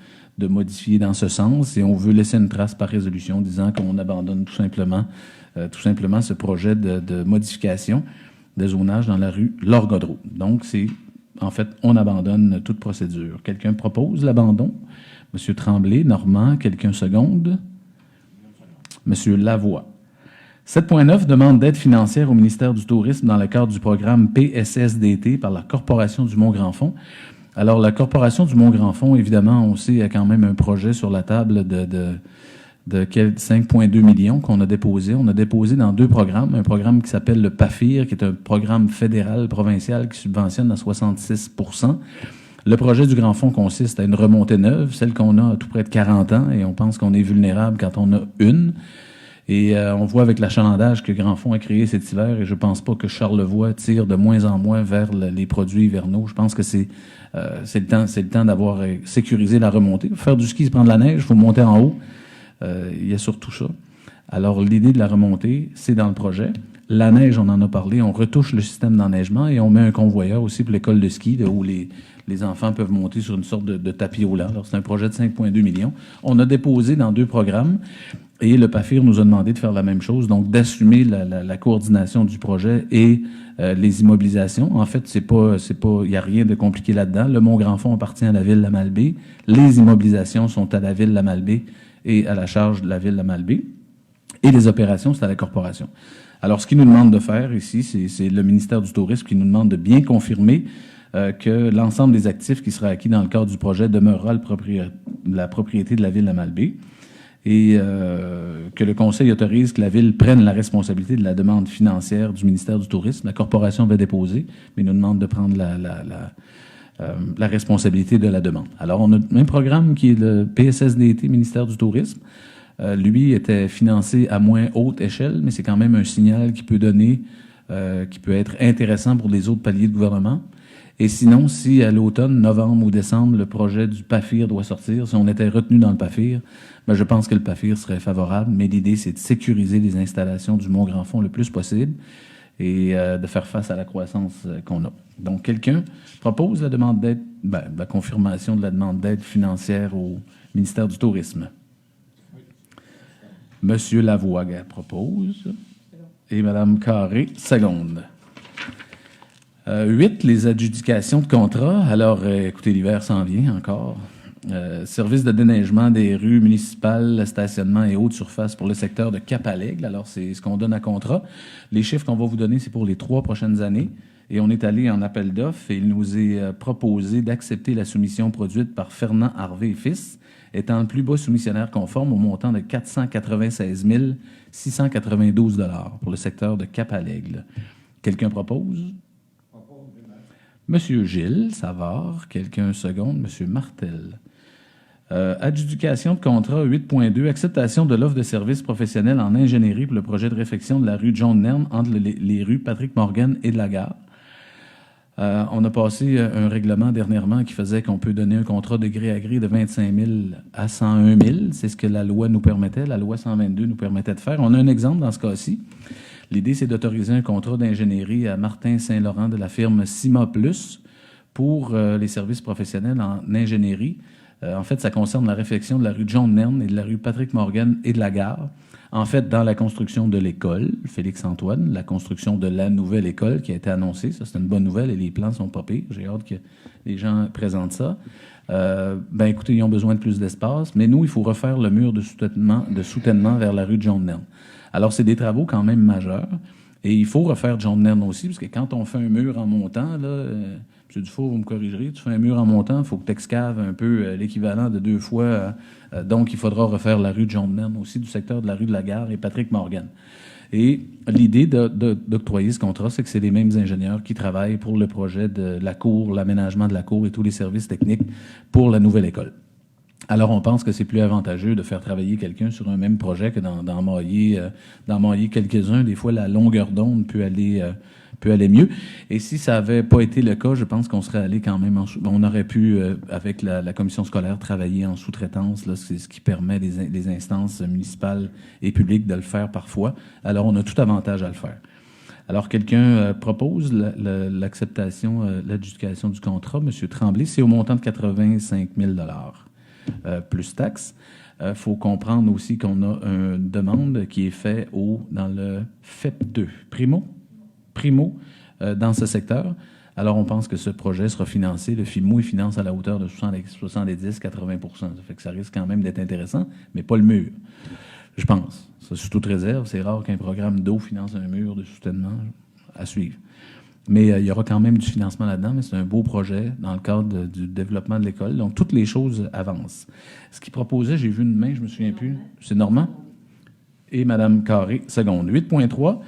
modifier dans ce sens et on veut laisser une trace par résolution disant qu'on abandonne tout simplement ce projet de modification de zonage dans la rue Laure-Godreau. Donc, en fait, on abandonne toute procédure. Quelqu'un propose l'abandon? Monsieur Tremblay, Normand, quelqu'un seconde? Monsieur Lavoie. 7.9 demande d'aide financière au ministère du Tourisme dans le cadre du programme PSSDT par la Corporation du Mont-Grand-Fond. Alors, la Corporation du Mont-Grand-Fond, évidemment, on sait, a quand même un projet sur la table de 5,2 millions qu'on a déposé. On a déposé dans 2 programmes. Un programme qui s'appelle le PAFIR, qui est un programme fédéral, provincial, qui subventionne à 66 %. Le projet du Grand Fonds consiste à une remontée neuve, celle qu'on a à tout près de 40 ans, et on pense qu'on est vulnérable quand on a une. Et on voit avec l'achalandage que Grand Fonds a créé cet hiver, et je pense pas que Charlevoix tire de moins en moins vers les produits hivernaux. Je pense que c'est le temps d'avoir sécurisé la remontée. Faire du ski, se prendre de la neige, il faut monter en haut. Il y a surtout ça. Alors, l'idée de la remontée, c'est dans le projet. La neige, on en a parlé, on retouche le système d'enneigement et on met un convoyeur aussi pour l'école de ski, où les enfants peuvent monter sur une sorte de tapis roulant. Alors, c'est un projet de 5,2 millions. On a déposé dans 2 programmes. Et le PAFIR nous a demandé de faire la même chose, donc d'assumer la coordination du projet et les immobilisations. En fait, il n'y a rien de compliqué là-dedans. Le Mont-Grand-Fond appartient à la ville de la Malbaie. Les immobilisations sont à la ville de la Malbaie et à la charge de la ville de la Malbaie. Et les opérations, c'est à la corporation. Alors, ce qu'il nous demande de faire ici, c'est le ministère du Tourisme qui nous demande de bien confirmer que l'ensemble des actifs qui seraient acquis dans le cadre du projet demeurera la propriété de la ville de la Malbaie. Et que le Conseil autorise que la Ville prenne la responsabilité de la demande financière du ministère du Tourisme. La Corporation va déposer, mais nous demande de prendre la responsabilité de la demande. Alors, on a un programme qui est le PSSDT, ministère du Tourisme. Lui était financé à moins haute échelle, mais c'est quand même un signal qui peut donner, qui peut être intéressant pour les autres paliers de gouvernement. Et sinon, si à l'automne, novembre ou décembre, le projet du PAFIR doit sortir, si on était retenu dans le PAFIR, ben je pense que le PAFIR serait favorable, mais l'idée, c'est de sécuriser les installations du Mont-Grand-Fond le plus possible et de faire face à la croissance qu'on a. Donc, quelqu'un propose la demande d'aide, la confirmation de la demande d'aide financière au ministère du Tourisme. Monsieur Lavoie propose et Madame Carré seconde. 8, les adjudications de contrats. Alors, écoutez, l'hiver s'en vient encore. Service de déneigement des rues municipales, stationnement et haute surface pour le secteur de Cap-à-l'Aigle. Alors, c'est ce qu'on donne à contrat. Les chiffres qu'on va vous donner, c'est pour les 3 prochaines années. Et on est allé en appel d'offres et il nous est proposé d'accepter la soumission produite par Fernand Harvey et Fils, étant le plus bas soumissionnaire conforme au montant de 496 692 $ pour le secteur de Cap-à-l'Aigle. Quelqu'un propose? Monsieur Gilles Savard, quelqu'un seconde, Monsieur Martel. Adjudication de contrat 8.2, acceptation de l'offre de services professionnels en ingénierie pour le projet de réfection de la rue John Nern entre les rues Patrick Morgan et de la Gare. On a passé un règlement dernièrement qui faisait qu'on peut donner un contrat de gré à gré de 25 000 à 101 000. C'est ce que la loi nous permettait, la loi 122 nous permettait de faire. On a un exemple dans ce cas-ci. L'idée, c'est d'autoriser un contrat d'ingénierie à Martin Saint-Laurent de la firme Cima Plus pour les services professionnels en ingénierie. En fait, ça concerne la réfection de la rue John Nern et de la rue Patrick Morgan et de la Gare. En fait, dans la construction de l'école, Félix-Antoine, la construction de la nouvelle école qui a été annoncée, ça c'est une bonne nouvelle et les plans sont pas pires. J'ai hâte que les gens présentent ça. Écoutez, ils ont besoin de plus d'espace, mais nous, il faut refaire le mur de soutènement vers la rue John Nern. Alors, c'est des travaux quand même majeurs. Et il faut refaire John Nern aussi, parce que quand on fait un mur en montant, là, M. Dufour, vous me corrigerez, tu fais un mur en montant, il faut que tu excaves un peu l'équivalent de 2 fois. Donc, il faudra refaire la rue John Nern aussi, du secteur de la rue de la Gare et Patrick Morgan. Et l'idée d'octroyer ce contrat, c'est que c'est les mêmes ingénieurs qui travaillent pour le projet de la cour, l'aménagement de la cour et tous les services techniques pour la nouvelle école. Alors, on pense que c'est plus avantageux de faire travailler quelqu'un sur un même projet que d'en mailler quelques-uns. Des fois, la longueur d'onde peut aller mieux. Et si ça n'avait pas été le cas, je pense qu'on serait allé quand même on aurait pu, avec la commission scolaire, travailler en sous-traitance. Là, c'est ce qui permet les instances municipales et publiques de le faire parfois. Alors, on a tout avantage à le faire. Alors, quelqu'un propose l'acceptation, l'adjudication du contrat. M. Tremblay, c'est au montant de 85 000 plus taxes. Faut comprendre aussi qu'on a une demande qui est faite dans le FEP 2, Primo, dans ce secteur. Alors, on pense que ce projet sera financé. Le FIMO, il finance à la hauteur de 70-80 %. Ça fait que ça risque quand même d'être intéressant, mais pas le mur, je pense. Ça, sous toute réserve, c'est rare qu'un programme d'eau finance un mur de soutènement à suivre. Mais il y aura quand même du financement là-dedans, mais c'est un beau projet dans le cadre du développement de l'école. Donc, toutes les choses avancent. Ce qu'il proposait, j'ai vu une main, je ne me souviens plus. C'est Normand et Mme Carré, seconde. 8.3,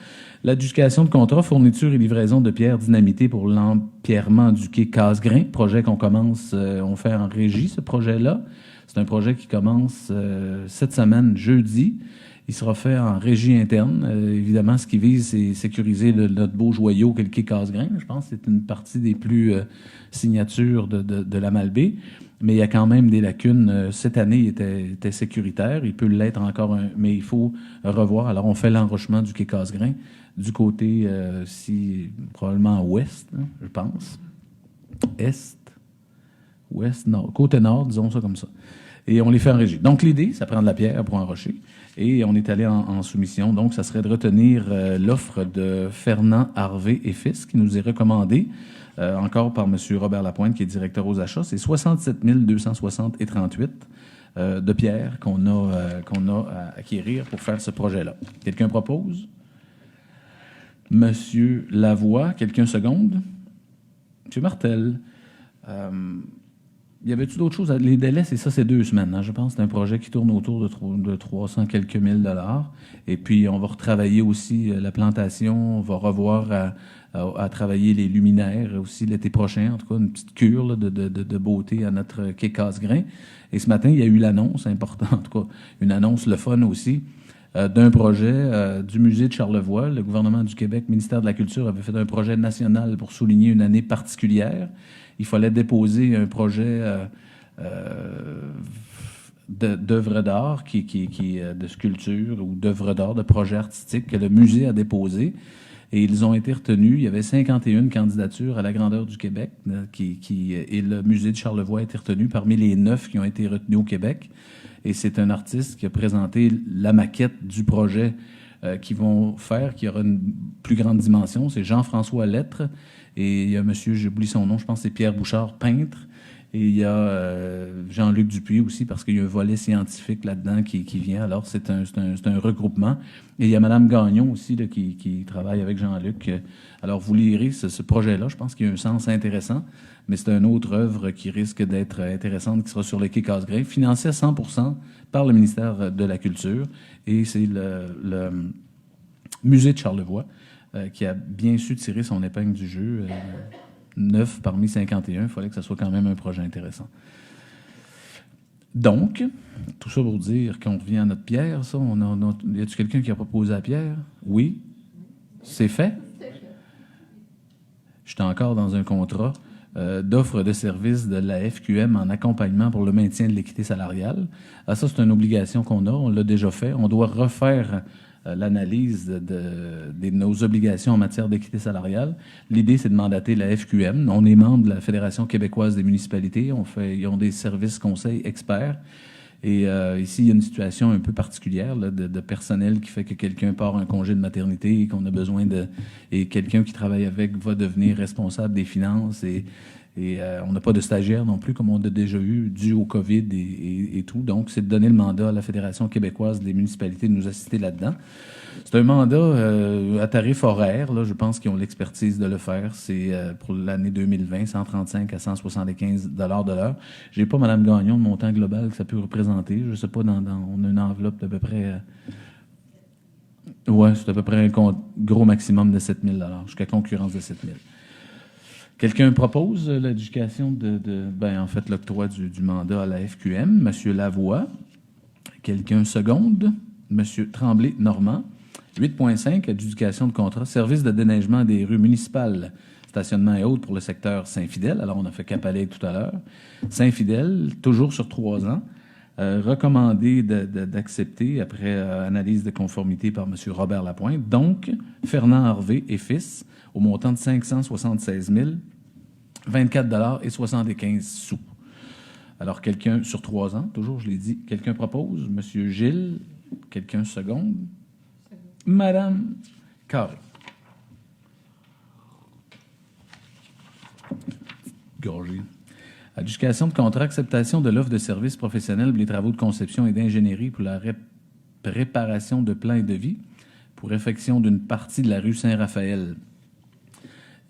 l'adjudication de contrat, fourniture et livraison de pierres dynamitées pour l'empierrement du quai Casgrain. Projet qu'on commence, on fait en régie, ce projet-là. C'est un projet qui commence cette semaine, jeudi. Il sera fait en régie interne. Évidemment, ce qui vise, c'est sécuriser notre beau joyau qu'est le quai Casgrain. Je pense que c'est une partie des plus signatures de la Malbaie. Mais il y a quand même des lacunes. Cette année, il était sécuritaire. Il peut l'être encore, mais il faut revoir. Alors, on fait l'enrochement du quai Casgrain du côté, probablement ouest, hein, je pense. Est, ouest, nord. Côté nord, disons ça comme ça. Et on les fait en régie. Donc, l'idée, ça prend de la pierre pour enrocher. Et on est allé en soumission. Donc, ça serait de retenir l'offre de Fernand Harvé et Fils, qui nous est recommandée encore par M. Robert Lapointe, qui est directeur aux achats. C'est 67 260 et 38 de pierre qu'on a à acquérir pour faire ce projet-là. Quelqu'un propose? Monsieur Lavoie, quelqu'un seconde? Monsieur Martel. Y avait-tu d'autres choses? Les délais, c'est 2 semaines. Hein, je pense que c'est un projet qui tourne autour de 300 quelques mille dollars. Et puis, on va retravailler aussi la plantation. On va revoir à travailler les luminaires aussi l'été prochain. En tout cas, une petite cure là, de beauté à notre quai Casgrain. Et ce matin, il y a eu l'annonce importante, en tout cas, une annonce le fun aussi, d'un projet du musée de Charlevoix. Le gouvernement du Québec, le ministère de la Culture, avait fait un projet national pour souligner une année particulière. Il fallait déposer un projet d'œuvre d'art, de sculpture ou d'œuvre d'art, de projet artistique que le musée a déposé. Et ils ont été retenus. Il y avait 51 candidatures à la grandeur du Québec et le musée de Charlevoix a été retenu parmi les 9 qui ont été retenus au Québec. Et c'est un artiste qui a présenté la maquette du projet qu'ils vont faire, qui aura une plus grande dimension. C'est Jean-François Lettre. Et il y a monsieur, j'oublie son nom, je pense que c'est Pierre Bouchard, peintre. Et il y a Jean-Luc Dupuis aussi, parce qu'il y a un volet scientifique là-dedans qui vient. Alors, c'est un regroupement. Et il y a Mme Gagnon aussi là, qui travaille avec Jean-Luc. Alors, vous lirez ce projet-là. Je pense qu'il y a un sens intéressant, mais c'est une autre œuvre qui risque d'être intéressante, qui sera sur le quai Casgrain, financée à 100% par le ministère de la Culture. Et c'est le musée de Charlevoix qui a bien su tirer son épingle du jeu. 9 parmi 51, il fallait que ce soit quand même un projet intéressant. Donc, tout ça pour dire qu'on revient à notre pierre, ça. Y a-t-il quelqu'un qui a proposé à Pierre? Oui? C'est fait? J'étais encore dans un contrat d'offre de services de la FQM en accompagnement pour le maintien de l'équité salariale. Ah, ça, c'est une obligation qu'on a. On l'a déjà fait. On doit refaire l'analyse de nos obligations en matière d'équité salariale. L'idée, c'est de mandater la FQM. On est membre de la Fédération québécoise des municipalités. Ils ont des services conseils experts. Et ici, il y a une situation un peu particulière là, de personnel qui fait que quelqu'un part un congé de maternité et qu'on a besoin et quelqu'un qui travaille avec va devenir responsable des finances et on n'a pas de stagiaire non plus, comme on a déjà eu, dû au COVID et tout. Donc, c'est de donner le mandat à la Fédération québécoise des municipalités de nous assister là-dedans. C'est un mandat à tarif horaire. Là, je pense qu'ils ont l'expertise de le faire. C'est pour l'année 2020, 135 à 175 $ de l'heure. J'ai pas, Mme Gagnon, le montant global que ça peut représenter. Je sais pas, on a une enveloppe d'à peu près... ouais, c'est à peu près un gros maximum de 7 000 $ jusqu'à concurrence de 7 000. Quelqu'un propose l'adjudication en fait, l'octroi du mandat à la FQM. Monsieur Lavoie. Quelqu'un seconde. Monsieur Tremblay-Normand. 8.5, adjudication de contrat, service de déneigement des rues municipales, stationnement et autres pour le secteur Saint-Fidèle. Alors, on a fait Cap-Alec tout à l'heure. Saint-Fidèle, toujours sur 3 ans. Recommandé d'accepter après analyse de conformité par M. Robert Lapointe. Donc, Fernand Harvé et fils, au montant de 576 024,75 $. Alors, quelqu'un sur 3 ans, toujours, je l'ai dit. Quelqu'un propose? M. Gilles. Quelqu'un seconde? Madame Carré. Gorgé. Adjudication de contrat, acceptation de l'offre de services professionnels pour les travaux de conception et d'ingénierie pour la réparation de plans et devis pour effection d'une partie de la rue Saint-Raphaël.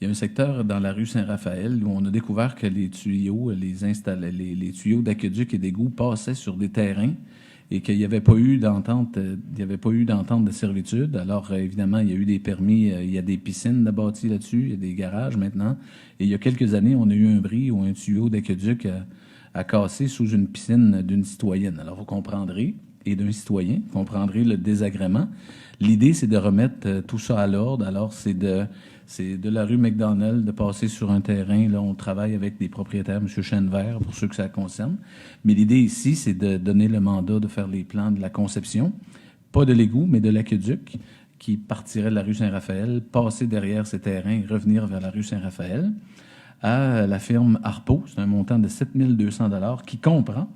Il y a un secteur dans la rue Saint-Raphaël où on a découvert que les tuyaux, les tuyaux d'aqueduc et d'égout passaient sur des terrains et qu'il n'y avait pas eu d'entente, de servitude. Alors, évidemment, il y a eu des permis, il y a des piscines de bâties là-dessus, il y a des garages maintenant. Et il y a quelques années, on a eu un bris où un tuyau d'aqueduc a cassé sous une piscine d'une citoyenne. Alors, vous comprendrez, et d'un citoyen, vous comprendrez le désagrément. L'idée, c'est de remettre tout ça à l'ordre. Alors, c'est de la rue McDonald, de passer sur un terrain. Là, on travaille avec des propriétaires, M. Chenevert, pour ceux que ça concerne. Mais l'idée ici, c'est de donner le mandat de faire les plans de la conception, pas de l'égout, mais de l'aqueduc, qui partirait de la rue Saint-Raphaël, passer derrière ces terrains et revenir vers la rue Saint-Raphaël, à la firme Harpo. C'est un montant de 7 200 $ qui comprend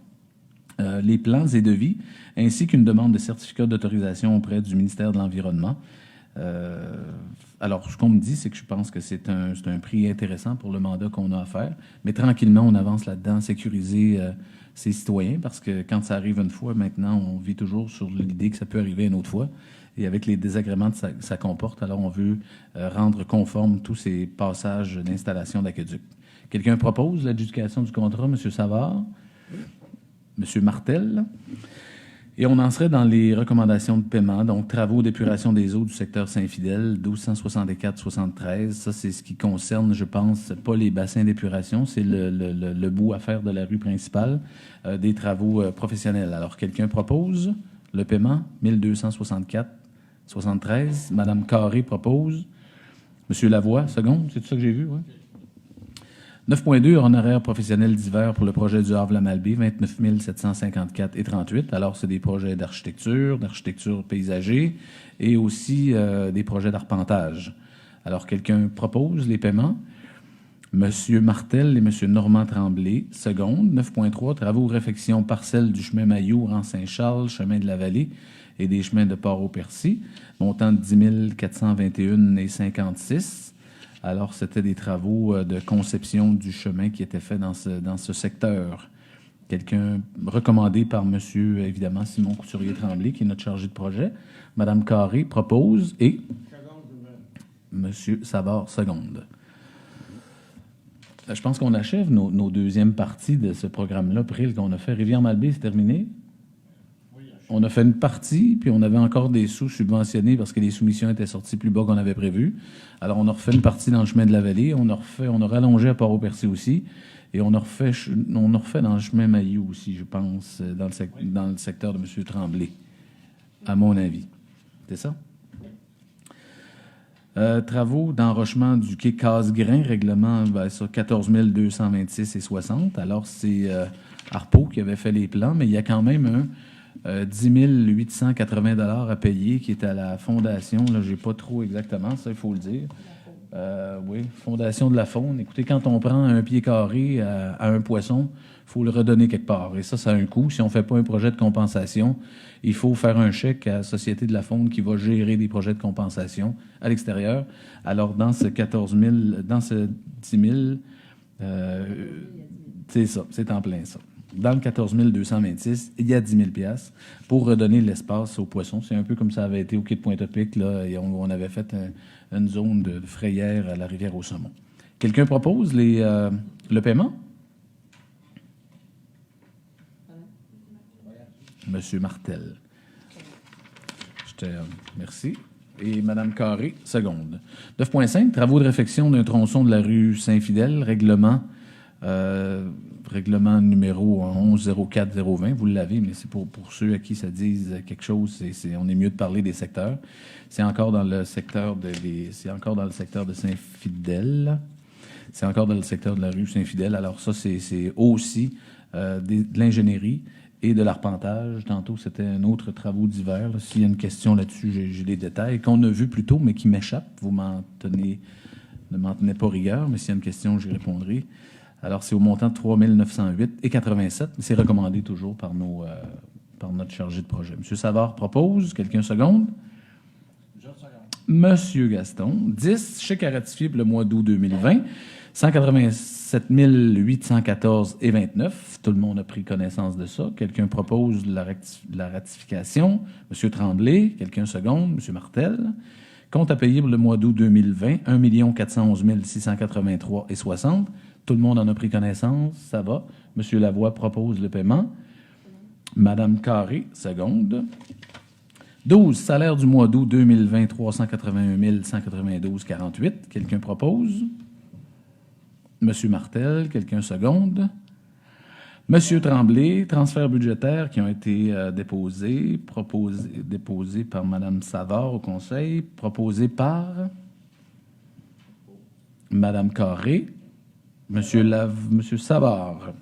les plans et devis, ainsi qu'une demande de certificat d'autorisation auprès du ministère de l'Environnement. Alors, ce qu'on me dit, c'est que je pense que c'est un prix intéressant pour le mandat qu'on a à faire, mais tranquillement, on avance là-dedans, sécuriser ses citoyens, parce que quand ça arrive une fois, maintenant, on vit toujours sur l'idée que ça peut arriver une autre fois, et avec les désagréments que ça comporte, alors on veut rendre conforme tous ces passages d'installation d'aqueduc. Quelqu'un propose l'adjudication du contrat, M. Savard? M. Martel? Et on en serait dans les recommandations de paiement, donc travaux d'épuration des eaux du secteur Saint-Fidèle, 1264,73. Ça, c'est ce qui concerne, je pense, pas les bassins d'épuration, c'est le bout à faire de la rue principale, des travaux professionnels. Alors, quelqu'un propose le paiement, 1264,73. Madame Carré propose. Monsieur Lavoie, seconde, c'est tout ça que j'ai vu, oui? 9.2, honoraires professionnels divers pour le projet du Havre-la-Malbaie, 29 754,38. Alors, c'est des projets d'architecture paysager et aussi des projets d'arpentage. Alors, quelqu'un propose les paiements? Monsieur Martel et Monsieur Normand Tremblay, seconde. 9.3, travaux réfection parcelle du chemin Mailloux, rang Saint-Charles, chemin de la Vallée et des chemins de Port-au-Percy, montant de 10 421,56. Alors, c'était des travaux de conception du chemin qui étaient faits dans ce secteur. Quelqu'un recommandé par M. évidemment, Simon Couturier-Tremblay, qui est notre chargé de projet. Mme Carré propose et M. Savard seconde. Je pense qu'on achève nos deuxièmes parties de ce programme-là. Pril, qu'on a fait Rivière-Malbaie, c'est terminé. On a fait une partie, puis on avait encore des sous subventionnés parce que les soumissions étaient sorties plus bas qu'on avait prévu. Alors, on a refait une partie dans le chemin de la Vallée. On a rallongé à Port-au-Percy aussi. Et on a refait dans le chemin Mailloux aussi, je pense, dans le secteur de M. Tremblay, à mon avis. C'est ça? Travaux d'enrochement du quai Casgrain, règlement sur 14 226,60. Alors, c'est Harpo qui avait fait les plans, mais il y a quand même 10 880 $ à payer qui est à la fondation. Là, je n'ai pas trop exactement, ça, il faut le dire. Oui, Fondation de la Faune. Écoutez, quand on prend un pied carré à un poisson, il faut le redonner quelque part. Et ça a un coût. Si on ne fait pas un projet de compensation, il faut faire un chèque à la Société de la Faune qui va gérer des projets de compensation à l'extérieur. Alors, dans ce 14 000, dans ce 10 000, c'est ça, c'est en plein ça. Dans le 14 226, il y a 10 000 $ pour redonner de l'espace aux poissons. C'est un peu comme ça avait été au quai de Pointe-à-Pic, là, et on avait fait une zone de frayère à la rivière au saumon. Quelqu'un propose le paiement? Monsieur Martel. Merci. Et Mme Carré, seconde. 9.5, travaux de réfection d'un tronçon de la rue Saint-Fidèle, règlement numéro 1104-020. Vous l'avez, mais c'est pour ceux à qui ça dise quelque chose, on est mieux de parler des secteurs. C'est encore dans le secteur de Saint-Fidèle. C'est encore dans le secteur de la rue Saint-Fidèle. Alors ça, c'est aussi de l'ingénierie et de l'arpentage. Tantôt, c'était un autre travaux divers. S'il y a une question là-dessus, j'ai des détails qu'on a vus plus tôt, mais qui m'échappent. Vous ne m'en tenez pas rigueur, mais s'il y a une question, j'y répondrai. Alors, c'est au montant de 3 908,87, mais c'est recommandé toujours par notre chargé de projet. M. Savard propose. Quelqu'un seconde? Monsieur Gaston. 10, chèque à ratifier pour le mois d'août 2020. 187 814,29. Tout le monde a pris connaissance de ça. Quelqu'un propose la ratification. M. Tremblay. Quelqu'un seconde. M. Martel. Compte à payer pour le mois d'août 2020. 1 411 683,60. Tout le monde en a pris connaissance. Ça va. M. Lavoie propose le paiement. Mme Carré, seconde. 12, salaire du mois d'août 2020, 381 192,48. Quelqu'un propose? M. Martel, quelqu'un seconde. M. Tremblay, transferts budgétaires qui ont été déposés par Mme Savard au Conseil, proposés par Mme Carré, M. Savard.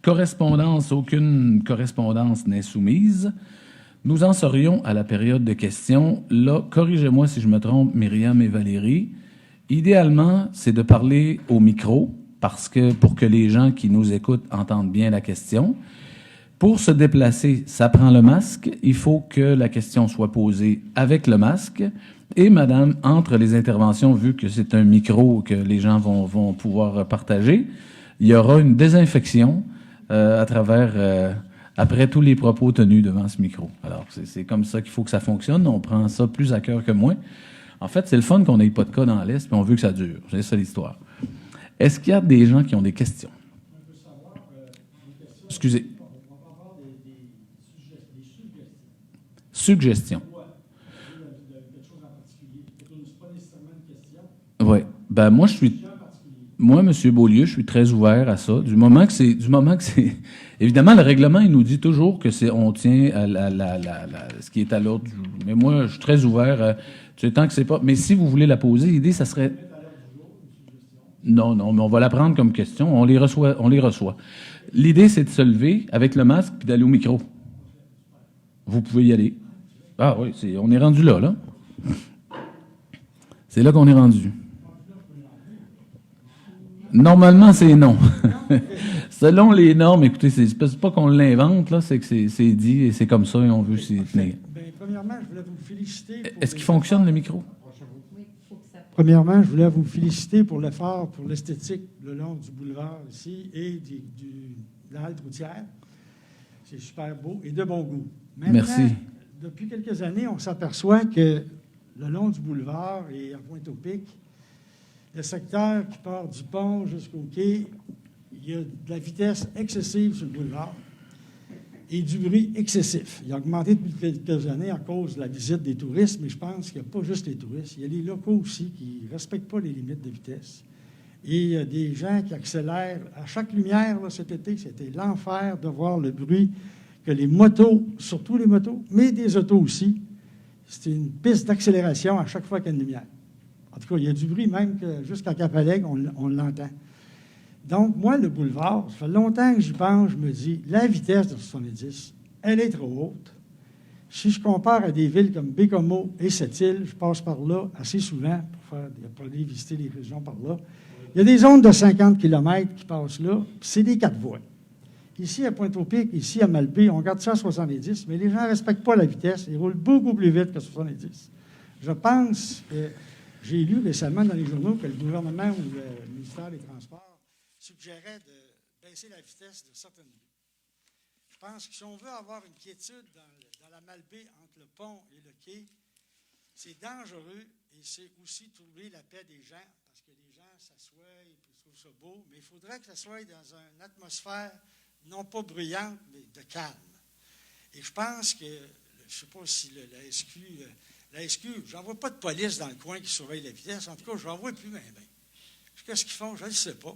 Correspondance, aucune correspondance n'est soumise. Nous en serions à la période de questions. Là, corrigez-moi si je me trompe, Myriam et Valérie. Idéalement, c'est de parler au micro, pour que les gens qui nous écoutent entendent bien la question. Pour se déplacer, ça prend le masque. Il faut que la question soit posée avec le masque. Et madame, entre les interventions, vu que c'est un micro que les gens vont pouvoir partager, il y aura une désinfection après tous les propos tenus devant ce micro. Alors, c'est comme ça qu'il faut que ça fonctionne. On prend ça plus à cœur que moins. En fait, c'est le fun qu'on n'ait pas de cas dans l'Est, puis on veut que ça dure. C'est ça l'histoire. Est-ce qu'il y a des gens qui ont des questions? Excusez. Suggestions. Oui. Ben moi, M. Beaulieu, je suis très ouvert à ça. Du moment que c'est, évidemment, le règlement, il nous dit toujours que on tient à ce qui est à l'ordre du jour. Mais moi, je suis très ouvert. Tant que c'est pas. Mais si vous voulez la poser, l'idée, ça serait. Non, mais on va la prendre comme question. On les reçoit. L'idée, c'est de se lever avec le masque puis d'aller au micro. Vous pouvez y aller. Ah oui, on est rendu là. C'est là qu'on est rendu. Normalement, c'est non. Selon les normes, écoutez, c'est pas qu'on l'invente, là, c'est que c'est dit et c'est comme ça et on veut s'y tenir. Premièrement, je voulais vous féliciter. Est-ce qu'il fonctionne, le micro? Premièrement, je voulais vous féliciter pour l'effort, pour l'esthétique le long du boulevard ici et de la halte routière. C'est super beau et de bon goût. Maintenant, merci. Depuis quelques années, on s'aperçoit que le long du boulevard et à Pointe-au-Pic, le secteur qui part du pont jusqu'au quai, il y a de la vitesse excessive sur le boulevard et du bruit excessif. Il a augmenté depuis quelques années à cause de la visite des touristes, mais je pense qu'il n'y a pas juste les touristes. Il y a les locaux aussi qui ne respectent pas les limites de vitesse. Et il y a des gens qui accélèrent. À chaque lumière, là, cet été, c'était l'enfer de voir le bruit que les motos, surtout les motos, mais des autos aussi, c'est une piste d'accélération à chaque fois qu'il y a une lumière. En tout cas, il y a du bruit même que jusqu'à Cap-Alègue, on l'entend. Donc, moi, le boulevard, ça fait longtemps que j'y pense, je me dis, la vitesse de 70, elle est trop haute. Si je compare à des villes comme Bécomo et Sept-Îles, je passe par là assez souvent pour aller visiter les régions par là. Il y a des zones de 50 km qui passent là, puis c'est des 4 voies. Ici, à Pointe-au-Pic, ici, à Malbaie, on garde ça à 70, mais les gens ne respectent pas la vitesse. Ils roulent beaucoup plus vite que 70. Je pense que j'ai lu récemment dans les journaux que le gouvernement ou le ministère des Transports suggérait de baisser la vitesse de certaines rues. Je pense que si on veut avoir une quiétude dans la Malbaie entre le pont et le quai, c'est dangereux et c'est aussi trouver la paix des gens parce que les gens s'assoient et trouvent ça beau, mais il faudrait que ça soit dans une atmosphère non pas bruyante, mais de calme. Et je pense que, je ne sais pas si la SQ la SQ, j'en vois pas de police dans le coin qui surveille la vitesse. En tout cas, je n'en vois plus bien. Qu'est-ce qu'ils font? Je ne sais pas.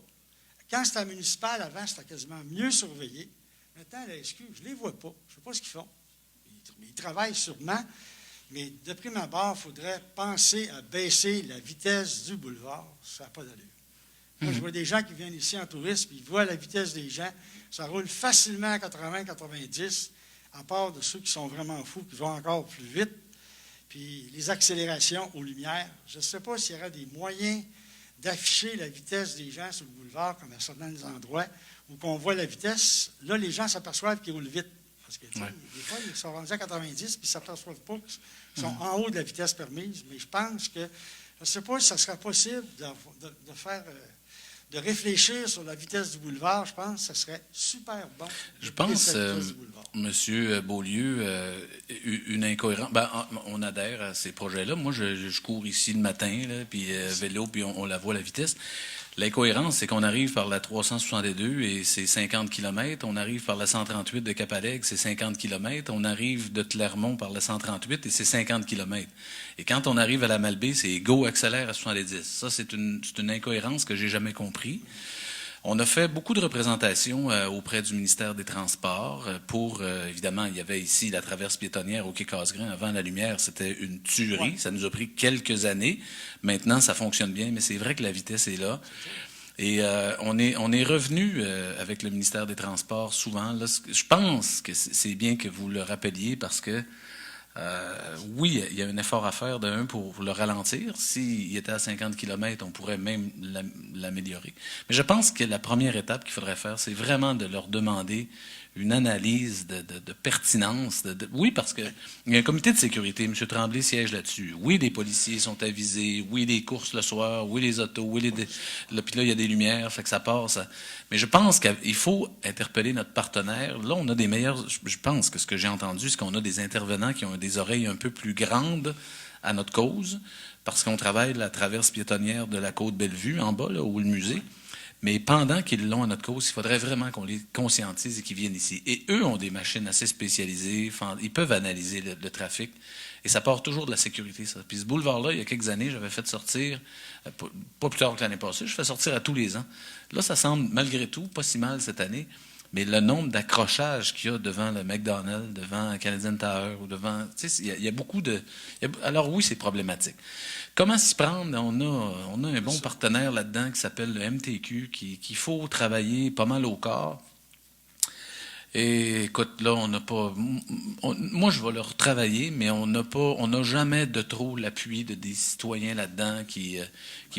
Quand c'était à municipal, avant, c'était quasiment mieux surveillé. Maintenant, à la SQ, je ne les vois pas. Je ne sais pas ce qu'ils font. Ils travaillent sûrement, mais de prime abord, il faudrait penser à baisser la vitesse du boulevard. Ça n'a pas d'allure. Moi, je vois des gens qui viennent ici en tourisme, puis ils voient la vitesse des gens. Ça roule facilement à 80-90, à part de ceux qui sont vraiment fous, qui vont encore plus vite. Puis les accélérations aux lumières. Je ne sais pas s'il y aura des moyens d'afficher la vitesse des gens sur le boulevard, comme à certains endroits, où on voit la vitesse. Là, les gens s'aperçoivent qu'ils roulent vite. Parce que, des fois, ils sont rendus à 90 puis ils ne s'aperçoivent pas qu'ils sont en haut de la vitesse permise. Mais je pense que, je ne sais pas si ça sera possible de faire, de réfléchir sur la vitesse du boulevard. Je pense que ça serait super bon. Je pense, M. Beaulieu, une incohérence. Ben, on adhère à ces projets-là. Moi, je cours ici le matin, là, puis vélo, puis on la voit la vitesse. L'incohérence, c'est qu'on arrive par la 362 et c'est 50 km. On arrive par la 138 de Cap-Alègue, c'est 50 km. On arrive de Clermont par la 138 et c'est 50 km. Et quand on arrive à la Malbaie, c'est go, accélère à 70. Ça, c'est une incohérence que j'ai jamais compris. On a fait beaucoup de représentations auprès du ministère des Transports pour, évidemment, il y avait ici la traverse piétonnière au quai Casgrain. Avant la lumière, c'était une tuerie. Ouais. Ça nous a pris quelques années. Maintenant, ça fonctionne bien, mais c'est vrai que la vitesse est là. Et on est revenu avec le ministère des Transports souvent. Là, je pense que c'est bien que vous le rappeliez parce que oui, il y a un effort à faire pour le ralentir. S'il était à 50 km, on pourrait même l'améliorer. Mais je pense que la première étape qu'il faudrait faire, c'est vraiment de leur demander une analyse de pertinence. Oui, parce qu'il y a un comité de sécurité, M. Tremblay siège là-dessus. Oui, les policiers sont avisés. Oui, les courses le soir. Oui, les autos. Oui, puis là, il y a des lumières, fait que ça passe. Mais je pense qu'il faut interpeller notre partenaire. Là, on a des meilleurs... Je pense que ce que j'ai entendu, c'est qu'on a des intervenants qui ont des oreilles un peu plus grandes à notre cause, parce qu'on travaille la traverse piétonnière de la côte Bellevue, en bas, là, où le musée. Mais pendant qu'ils l'ont à notre cause, il faudrait vraiment qu'on les conscientise et qu'ils viennent ici. Et eux ont des machines assez spécialisées. Ils peuvent analyser le trafic. Et ça part toujours de la sécurité, ça. Puis ce boulevard-là, il y a quelques années, j'avais fait sortir, pas plus tard que l'année passée, je fais sortir à tous les ans. Là, ça semble, malgré tout, pas si mal cette année. Mais le nombre d'accrochages qu'il y a devant le McDonald's, devant Canadian Tower, ou devant... Tu sais, il y a beaucoup de... Alors oui, c'est problématique. Comment s'y prendre? On a un bon partenaire là-dedans qui s'appelle le MTQ, qu'il faut travailler pas mal au corps. Et écoute, là, on n'a pas... moi, je vais leur travailler, mais on n'a jamais de trop l'appui de des citoyens là-dedans qui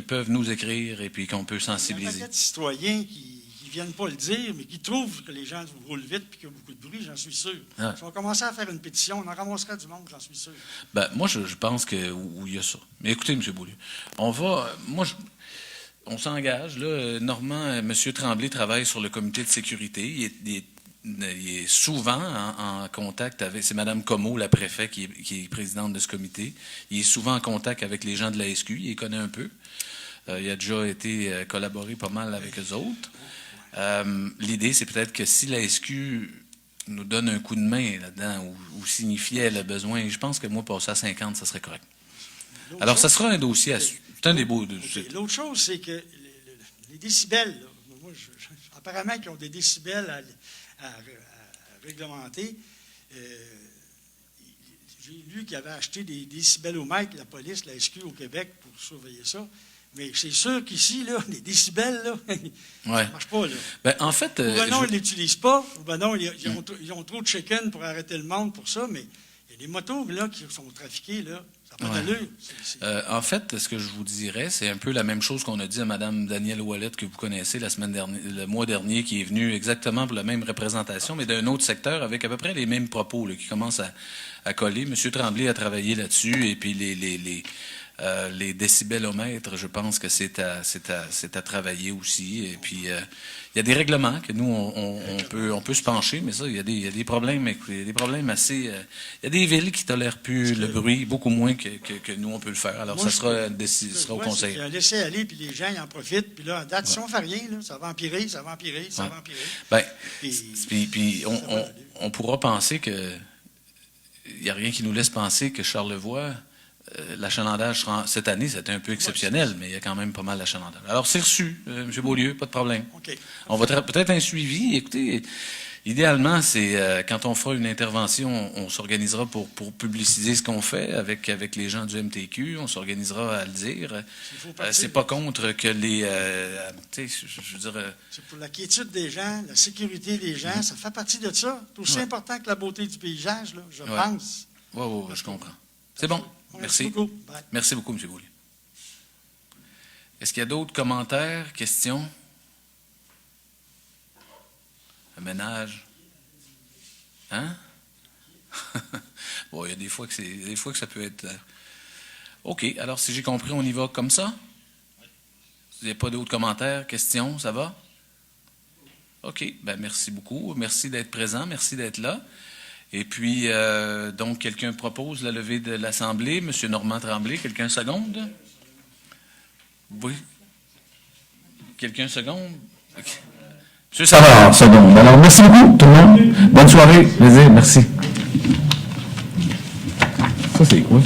peuvent nous écrire et puis qu'on peut sensibiliser. Il y a un paquet de citoyens qui viennent pas le dire, mais qui trouvent que les gens roulent vite et qu'il y a beaucoup de bruit, j'en suis sûr. Ah. Si on commençait à faire une pétition, on en ramasserait du monde, j'en suis sûr. Ben, moi, je pense qu'il y a ça. Mais écoutez, M. Beaulieu, on s'engage. Là, Normand, M. Tremblay travaille sur le comité de sécurité. Il est souvent en contact avec... C'est Mme Comeau, la préfète, qui est présidente de ce comité. Il est souvent en contact avec les gens de la SQ. Il les connaît un peu. Il a déjà été collaboré pas mal avec eux autres. L'idée, c'est peut-être que si la SQ nous donne un coup de main là-dedans ou signifiait le besoin, je pense que moi, passer à 50, ça serait correct. Alors, ça sera un dossier à suivre. C'est un des beaux dossiers. L'autre chose, c'est que les décibels, là, moi, apparemment, qu'ils ont des décibels à réglementer. J'ai lu qu'ils avaient acheté des décibelomètres, la police, la SQ au Québec, pour surveiller ça. Mais c'est sûr qu'ici, là, les décibels, là, ça ne marche pas. Là. Ben, en fait, ou ben non, ils ne l'utilisent pas. Ou ben non, ils ont trop de check-in pour arrêter le monde pour ça. Mais il y a des motos là, qui sont trafiquées, là. Ça n'a pas d'allure. En fait, ce que je vous dirais, c'est un peu la même chose qu'on a dit à Mme Danielle Ouellette, que vous connaissez le mois dernier, qui est venue exactement pour la même représentation, mais d'un autre secteur, avec à peu près les mêmes propos là, qui commencent à coller. M. Tremblay a travaillé là-dessus, et puis les décibelomètres, je pense que c'est à travailler aussi. Et puis, il y a des règlements que nous, on peut se pencher, mais ça, il y a des problèmes. Il y a des problèmes assez... il y a des villes qui tolèrent plus le bruit, beaucoup moins que nous, on peut le faire. Alors, ça sera au conseil. Laisser aller, puis les gens, ils en profitent. Puis là, à date, si on ne fait rien, là, ça va empirer. Bien, puis on pourra penser que... Il n'y a rien qui nous laisse penser que Charlevoix l'achalandage cette année, c'était un peu exceptionnel, mais il y a quand même pas mal d'achalandage. Alors, c'est reçu, M. Beaulieu, pas de problème. OK. On va peut-être un suivi. Écoutez, idéalement, c'est quand on fera une intervention, on s'organisera pour publiciser ce qu'on fait avec les gens du MTQ. On s'organisera à le dire. C'est pas contre que les... tu sais, je veux dire... C'est pour la quiétude des gens, la sécurité des gens. Ça fait partie de ça. C'est aussi important que la beauté du paysage, là, je pense. Oui, je comprends. C'est bon. Merci. Beaucoup. Bye. Merci beaucoup, M. Beaulieu. Est-ce qu'il y a d'autres commentaires, questions? Un ménage? Hein? Bon, il y a des fois que ça peut être... OK, alors si j'ai compris, on y va comme ça? Il n'y a pas d'autres commentaires, questions, ça va? OK, ben merci beaucoup. Merci d'être présent, merci d'être là. Et puis, donc, quelqu'un propose la levée de l'Assemblée. M. Normand Tremblay, quelqu'un seconde? Oui. Quelqu'un seconde? Okay. M. Savard, seconde. Alors, merci beaucoup, tout le monde. Bonne soirée. Plaisir. Merci. Ça, c'est quoi?